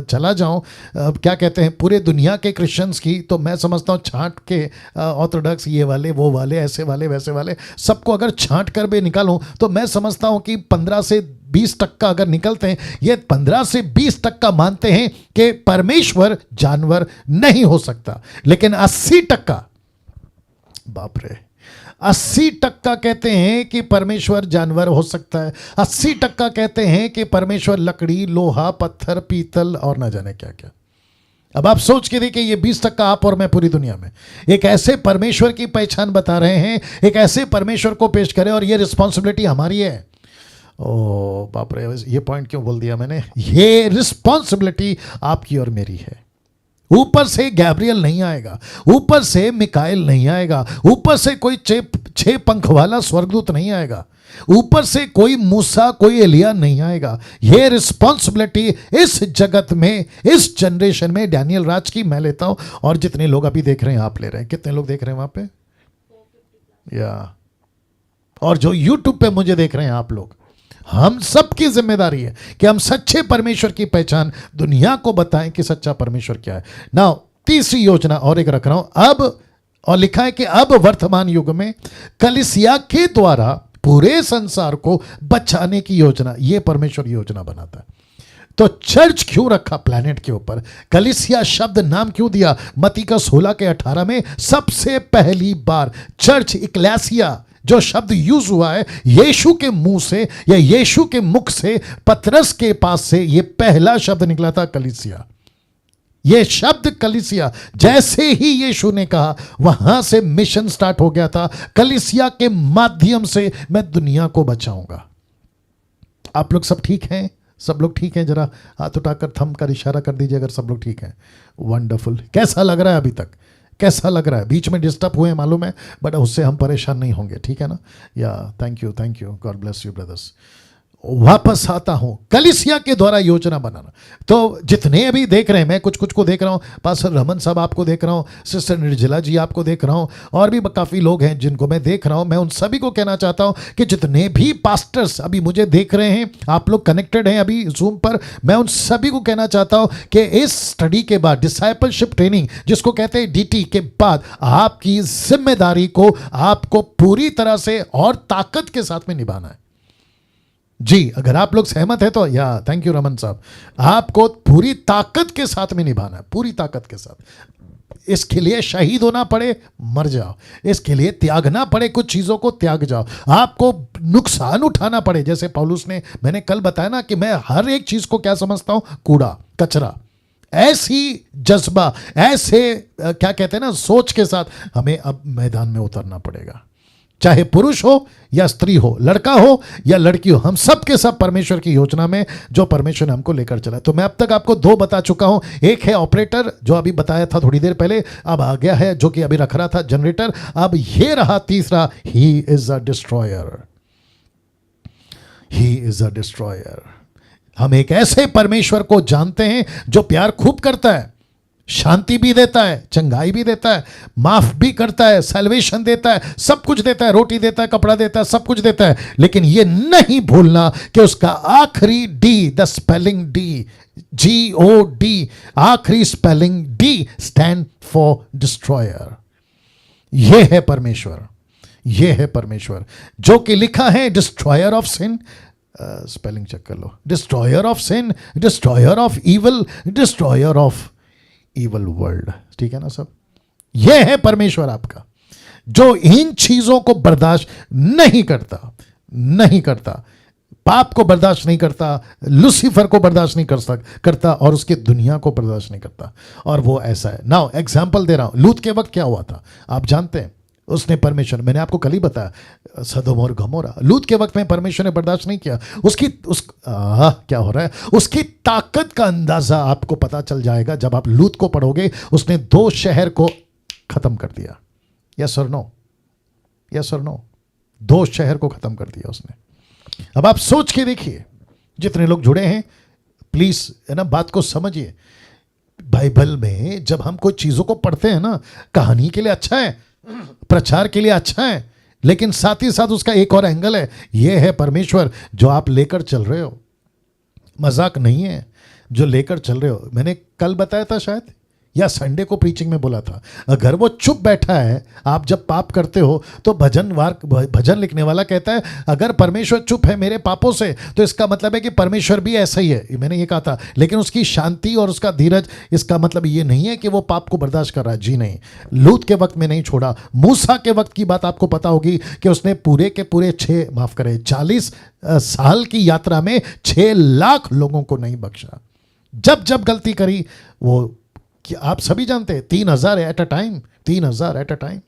चला जाऊं क्या कहते हैं पूरे दुनिया के क्रिश्चियंस की, तो मैं समझता हूं छांट के ऑर्थोडॉक्स, ये वाले वो वाले ऐसे वाले वैसे वाले सबको अगर छांट कर भी निकालूं तो मैं समझता हूं कि 15 से 20% अगर निकलते हैं, ये 15 से 20% मानते हैं कि परमेश्वर जानवर नहीं हो सकता। लेकिन 80%, बाप रे, 80% कहते हैं कि परमेश्वर जानवर हो सकता है। 80% कहते हैं कि परमेश्वर लकड़ी, लोहा, पत्थर, पीतल और ना जाने क्या क्या। अब आप सोच के देखिए, ये 20% आप और मैं पूरी दुनिया में एक ऐसे परमेश्वर की पहचान बता रहे हैं, एक ऐसे परमेश्वर को पेश करें, और ये रिस्पॉन्सिबिलिटी हमारी है। ओ बाप रे, ये पॉइंट क्यों बोल दिया मैंने? ये रिस्पॉन्सिबिलिटी आपकी और मेरी है। ऊपर से गैब्रियल नहीं आएगा, ऊपर से मिकाएल नहीं आएगा, ऊपर से कोई 6 पंख वाला स्वर्गदूत नहीं आएगा, ऊपर से कोई मूसा, कोई एलिया नहीं आएगा। ये रिस्पॉन्सिबिलिटी इस जगत में, इस जनरेशन में डैनियल राज की मैं लेता हूं, और जितने लोग अभी देख रहे हैं आप ले रहे हैं। कितने लोग देख रहे हैं वहां पे? या और जो यूट्यूब पे मुझे देख रहे हैं आप लोग, हम सब की जिम्मेदारी है कि हम सच्चे परमेश्वर की पहचान दुनिया को बताएं कि सच्चा परमेश्वर क्या है। नाउ तीसरी योजना और एक रख रहा हूं अब, और लिखा है कि अब वर्तमान युग में कलीसिया के द्वारा पूरे संसार को बचाने की योजना, यह परमेश्वर योजना बनाता है। तो चर्च क्यों रखा प्लैनेट के ऊपर? कलीसिया शब्द नाम क्यों दिया? मत्ती का 16 के 18 में सबसे पहली बार चर्च, इक्लेसिया जो शब्द यूज हुआ है, यीशु के मुंह से या यीशु के मुख से, पतरस के पास से ये पहला शब्द निकला था, कलीसिया। ये शब्द कलीसिया, जैसे ही यीशु ने कहा, वहां से मिशन स्टार्ट हो गया था। कलीसिया के माध्यम से मैं दुनिया को बचाऊंगा। आप लोग सब ठीक हैं? सब लोग ठीक हैं? जरा हाथ उठाकर थंब कर इशारा कर दीजिए अगर सब लोग ठीक हैं। वंडरफुल। कैसा लग रहा है अभी तक? कैसा लग रहा है? बीच में डिस्टर्ब हुए मालूम है, बट उससे हम परेशान नहीं होंगे, ठीक है ना? या thank you, God bless you brothers. वापस आता हूं, कलीसिया के द्वारा योजना बनाना। तो जितने अभी देख रहे हैं, मैं कुछ को देख रहा हूं, पास्टर रमन साहब आपको देख रहा हूं, सिस्टर निर्जला जी आपको देख रहा हूं, और भी काफ़ी लोग हैं जिनको मैं देख रहा हूं। मैं उन सभी को कहना चाहता हूं कि जितने भी पास्टर्स अभी मुझे देख रहे हैं, आप लोग कनेक्टेड हैं अभी जूम पर, मैं उन सभी को कहना चाहता हूं कि इस स्टडी के बाद, डिसाइपलशिप ट्रेनिंग जिसको कहते हैं DT के बाद, आपकी जिम्मेदारी को आपको पूरी तरह से और ताकत के साथ में निभाना है। जी, अगर आप लोग सहमत है तो या थैंक यू रमन साहब, आपको पूरी ताकत के साथ में निभाना है, पूरी ताकत के साथ। इसके लिए शहीद होना पड़े, मर जाओ। इसके लिए त्यागना पड़े, कुछ चीज़ों को त्याग जाओ। आपको नुकसान उठाना पड़े, जैसे पौलुस ने, मैंने कल बताया ना कि मैं हर एक चीज़ को क्या समझता हूँ, कूड़ा कचरा। ऐसी जज्बा, ऐसे क्या कहते हैं ना, सोच के साथ हमें अब मैदान में उतरना पड़ेगा। चाहे पुरुष हो या स्त्री हो, लड़का हो या लड़की हो, हम सब के सब परमेश्वर की योजना में जो परमेश्वर ने हमको लेकर चला। तो मैं अब तक आपको 2 बता चुका हूं। एक है ऑपरेटर, जो अभी बताया था थोड़ी देर पहले, अब आ गया है जो कि अभी रख रहा था, जनरेटर। अब ये रहा तीसरा, he is a destroyer. He is a destroyer. हम एक ऐसे परमेश्वर को जानते हैं जो प्यार खूब करता है, शांति भी देता है, चंगाई भी देता है, माफ भी करता है, सैल्वेशन देता है, सब कुछ देता है, रोटी देता है, कपड़ा देता है, सब कुछ देता है। लेकिन ये नहीं भूलना कि उसका आखिरी D, the spelling D, GOD, आखिरी spelling D stand for destroyer. ये है परमेश्वर, ये है परमेश्वर जो कि लिखा है destroyer of sin, spelling check कर लो, destroyer of sin, destroyer of evil, destroyer of evil world. ठीक है ना सब? यह है परमेश्वर आपका, जो इन चीजों को बर्दाश्त नहीं करता, नहीं करता, पाप को बर्दाश्त नहीं करता, लूसीफर को बर्दाश्त नहीं करता, और उसकी दुनिया को बर्दाश्त नहीं करता। और वो ऐसा है। नाउ एग्जाम्पल दे रहा हूं, लूत के वक्त क्या हुआ था आप जानते हैं? उसने परमेश्वर, मैंने आपको कल ही बताया, सदोम और गमोरा, लूत के वक्त में परमेश्वर ने बर्दाश्त नहीं किया। क्या हो रहा है, उसकी ताकत का अंदाजा आपको पता चल जाएगा जब आप लूत को पढ़ोगे। उसने 2 शहर को खत्म कर दिया। यस और नो, यस और नो, 2 शहर को खत्म कर दिया उसने। अब आप सोच के देखिए, जितने लोग जुड़े हैं प्लीज है ना बात को समझिए। बाइबल में जब हम कोई चीजों को पढ़ते हैं ना, कहानी के लिए अच्छा है, प्रचार के लिए अच्छा है, लेकिन साथ ही साथ उसका एक और एंगल है, यह है परमेश्वर जो आप लेकर चल रहे हो, मजाक नहीं है जो लेकर चल रहे हो। मैंने कल बताया था शायद, या संडे को प्रीचिंग में बोला था, अगर वो चुप बैठा है, आप जब पाप करते हो तो भजन लिखने वाला कहता है अगर परमेश्वर चुप है मेरे पापों से, तो इसका मतलब है कि परमेश्वर भी ऐसा ही है। मैंने ये कहा था, लेकिन उसकी शांति और उसका धीरज, इसका मतलब ये नहीं है कि वो पाप को बर्दाश्त कर रहा है। जी नहीं, लूत के वक्त में नहीं छोड़ा। मूसा के वक्त की बात आपको पता होगी कि उसने पूरे के पूरे 40 साल की यात्रा में 6 लाख लोगों को नहीं बख्शा। जब जब गलती करी वो, कि आप सभी जानते हैं 3000 at a time, 3000 at a time,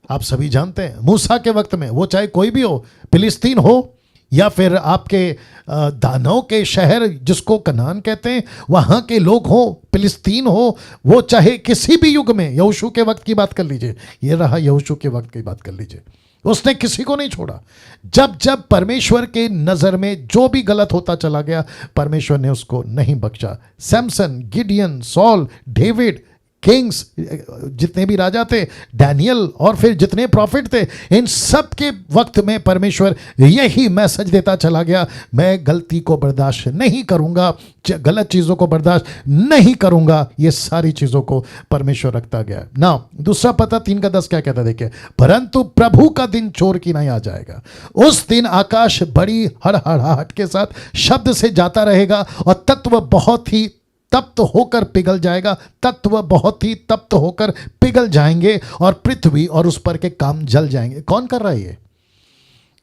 आप सभी जानते हैं। मूसा के वक्त में वो चाहे कोई भी हो, फिलिस्तीन हो या फिर आपके दानव के शहर जिसको कनान कहते हैं वहां के लोग हो, फिलिस्तीन हो, वो चाहे किसी भी युग में, यहोशू के वक्त की बात कर लीजिए, ये रहा यहोशू के वक्त की बात कर लीजिए, उसने किसी को नहीं छोड़ा। जब जब परमेश्वर के नज़र में जो भी गलत होता चला गया, परमेश्वर ने उसको नहीं बख्शा। Samson, Gideon, Saul, David, kings, जितने भी राजा थे, डैनियल और फिर जितने प्रॉफिट थे, इन सब के वक्त में परमेश्वर यही मैसेज देता चला गया, मैं गलती को बर्दाश्त नहीं करूंगा, गलत चीज़ों को बर्दाश्त नहीं करूंगा। ये सारी चीज़ों को परमेश्वर रखता गया। ना दूसरा पता 3:10 क्या कहता देखिए, परंतु प्रभु का दिन चोर की नहीं आ जाएगा, उस दिन आकाश बड़ी हड़हड़ाहट के साथ शब्द से जाता रहेगा और तत्व बहुत ही तप्त होकर पिघल जाएगा, तत्व बहुत ही तप्त होकर पिघल जाएंगे और पृथ्वी और उस पर के काम जल जाएंगे। कौन कर रहा है ये?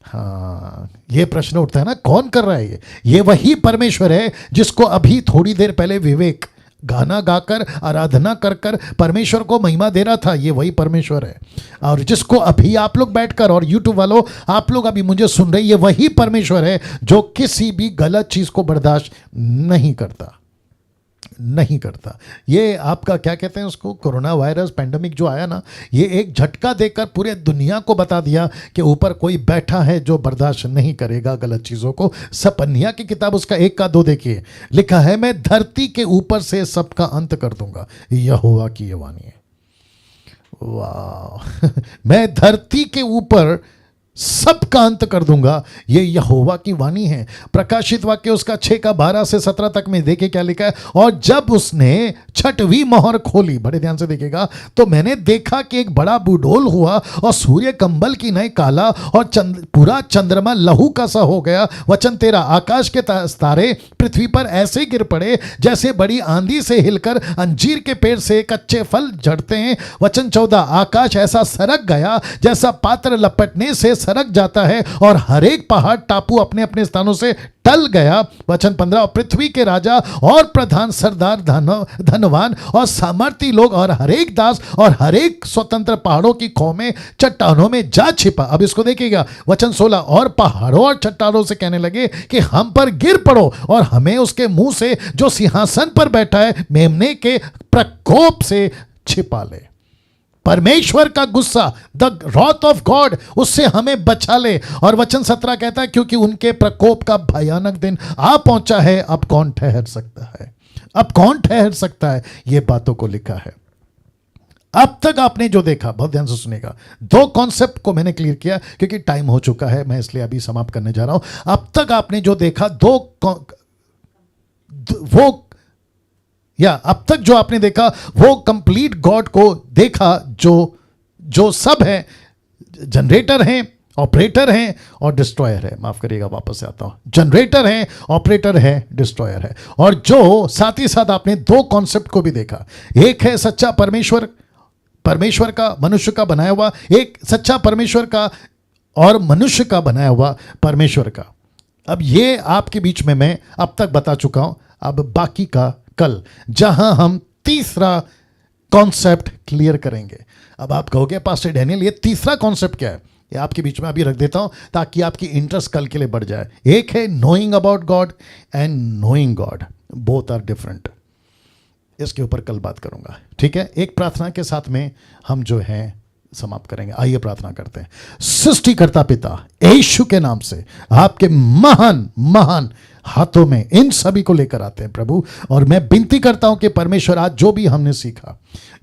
हाँ, ये प्रश्न उठता है ना, कौन कर रहा है ये वही परमेश्वर है जिसको अभी थोड़ी देर पहले विवेक गाना गाकर आराधना कर कर परमेश्वर को महिमा दे रहा था। ये वही परमेश्वर है, और जिसको अभी आप लोग बैठकर, और यूट्यूब वालों आप लोग अभी मुझे सुन रहे, ये वही परमेश्वर है जो किसी भी गलत चीज को बर्दाश्त नहीं करता, नहीं करता। ये आपका क्या कहते हैं उसको, कोरोना वायरस पैंडेमिक जो आया ना, ये एक झटका देकर पूरे दुनिया को बता दिया कि ऊपर कोई बैठा है जो बर्दाश्त नहीं करेगा गलत चीज़ों को। सपन्या की किताब उसका 1-2 देखिए, लिखा है मैं धरती के ऊपर से सबका अंत कर दूंगा, यहोवा की ये वाणी है। वाह मैं धरती के ऊपर सबका अंत कर दूंगा, ये यहोवा की वाणी है। प्रकाशित वाक्य उसका 6:12 से 17 तक में देखिए क्या लिखा है, और जब उसने 6वीं मोहर खोली, बड़े ध्यान से देखिएगा, तो मैंने देखा कि एक बड़ा बुडोल हुआ और सूर्य कंबल की नई काला और पूरा चंद्रमा लहू का सा हो गया। वचन 13, आकाश के तारे पृथ्वी पर ऐसे गिर पड़े जैसे बड़ी आंधी से हिलकर अंजीर के पेड़ से कच्चे फल झड़ते हैं। वचन 14, आकाश ऐसा सरक गया जैसा पात्र लपटने से सरक जाता है और हर एक पहाड़ टापू अपने अपने स्थानों से टल गया। वचन 15, पृथ्वी के राजा और प्रधान, सरदार, धनवान और सामर्थी लोग और हर एक दास और हर एक स्वतंत्र पहाड़ों की खो में, चट्टानों में जा छिपा। अब इसको देखिएगा, वचन 16, और पहाड़ों और चट्टानों से कहने लगे कि हम पर गिर पड़ो और हमें उसके मुंह से जो सिंहासन पर बैठा है मेमने के प्रकोप से छिपा ले। परमेश्वर का गुस्सा, द रॉथ ऑफ गॉड, उससे हमें बचा ले। और वचन 17 कहता है क्योंकि उनके प्रकोप का भयानक दिन आ पहुंचा है, अब कौन ठहर सकता है, अब कौन ठहर सकता है। ये बातों को लिखा है। अब तक आपने जो देखा, बहुत ध्यान से सुनेगा, 2 कॉन्सेप्ट को मैंने क्लियर किया क्योंकि टाइम हो चुका है, मैं इसलिए अभी समाप्त करने जा रहा हूं। अब तक आपने जो देखा अब तक जो आपने देखा वो कंप्लीट गॉड को देखा, जो सब है, जनरेटर हैं, ऑपरेटर हैं और डिस्ट्रॉयर है। माफ करिएगा, वापस से आता हूं, जनरेटर है, ऑपरेटर है, डिस्ट्रॉयर है। और जो साथ ही साथ आपने 2 कॉन्सेप्ट को भी देखा, एक है सच्चा परमेश्वर का, मनुष्य का बनाया हुआ, एक सच्चा परमेश्वर का और मनुष्य का बनाया हुआ परमेश्वर का। अब ये आपके बीच में मैं अब तक बता चुका हूं, अब बाकी का कल, जहां हम तीसरा कॉन्सेप्ट क्लियर करेंगे। अब आप कहोगे पास्टर डैनियल ये तीसरा कॉन्सेप्ट क्या है, ये आपके बीच में अभी रख देता हूं ताकि आपकी इंटरेस्ट कल के लिए बढ़ जाए। एक है knowing about God and knowing God, both are different. इसके ऊपर कल बात करूंगा, ठीक है। एक प्रार्थना के साथ में हम जो है समाप्त करेंगे। आइए प्रार्थना करते हैं। सृष्टिकर्ता पिता, यीशु के नाम से आपके महान महान हाथों में इन सभी को लेकर आते हैं प्रभु, और मैं विनती करता हूं कि परमेश्वर आज जो भी हमने सीखा,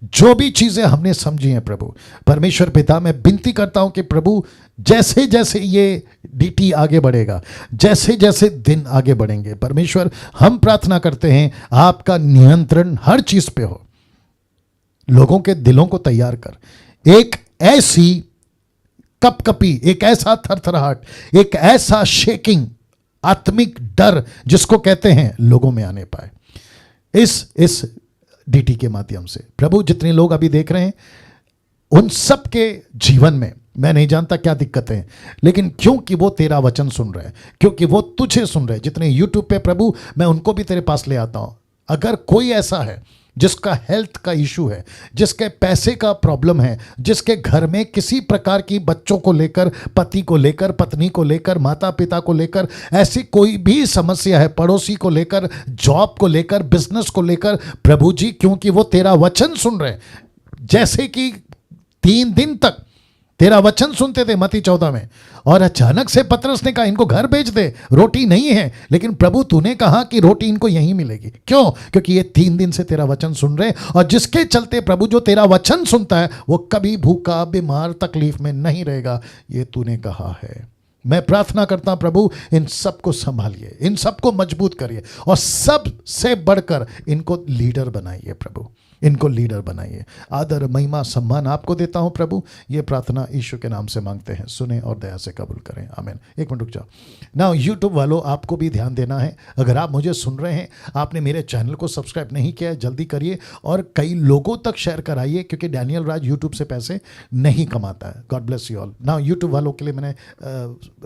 जो भी चीजें हमने समझी हैं प्रभु, परमेश्वर पिता मैं विनती करता हूं कि प्रभु जैसे जैसे ये डीटी आगे बढ़ेगा, जैसे जैसे दिन आगे बढ़ेंगे, परमेश्वर हम प्रार्थना करते हैं आपका नियंत्रण हर चीज पे हो। लोगों के दिलों को तैयार कर, एक ऐसी कपकपी, एक ऐसा थरथराहट, एक ऐसा शेकिंग, आत्मिक डर जिसको कहते हैं, लोगों में आने पाए इस डीटी के माध्यम से। प्रभु जितने लोग अभी देख रहे हैं उन सब के जीवन में मैं नहीं जानता क्या दिक्कतें हैं, लेकिन क्योंकि वो तेरा वचन सुन रहे हैं, क्योंकि वो तुझे सुन रहे हैं, जितने यूट्यूब पे प्रभु मैं उनको भी तेरे पास ले आता हूं। अगर कोई ऐसा है जिसका हेल्थ का इशू है, जिसके पैसे का प्रॉब्लम है, जिसके घर में किसी प्रकार की बच्चों को लेकर, पति को लेकर, पत्नी को लेकर, माता पिता को लेकर ऐसी कोई भी समस्या है, पड़ोसी को लेकर, जॉब को लेकर, बिजनेस को लेकर, प्रभु जी क्योंकि वो तेरा वचन सुन रहे हैं, जैसे कि 3 दिन तक तेरा वचन सुनते थे मत्ती 14 में, और अचानक से पतरस ने कहा इनको घर भेज दे, रोटी नहीं है, लेकिन प्रभु तूने कहा कि रोटी इनको यहीं मिलेगी। क्यों? क्योंकि ये 3 दिन से तेरा वचन सुन रहे, और जिसके चलते प्रभु जो तेरा वचन सुनता है वो कभी भूखा, बीमार, तकलीफ में नहीं रहेगा, ये तूने कहा है। मैं प्रार्थना करता हूं प्रभु इन सबको संभालिए, इन सबको मजबूत करिए, और सबसे बढ़कर इनको लीडर बनाइए प्रभु, इनको लीडर बनाइए। आदर महिमा सम्मान आपको देता हूं प्रभु। ये प्रार्थना यीशु के नाम से मांगते हैं, सुने और दया से कबूल करें, आमीन। एक मिनट रुक जाओ ना। यूट्यूब वालों आपको भी ध्यान देना है, अगर आप मुझे सुन रहे हैं, आपने मेरे चैनल को सब्सक्राइब नहीं किया है, जल्दी करिए और कई लोगों तक शेयर कराइए, क्योंकि डैनियल राज यूट्यूब से पैसे नहीं कमाता है। God bless you all. ना यूट्यूब वालों के लिए मैंने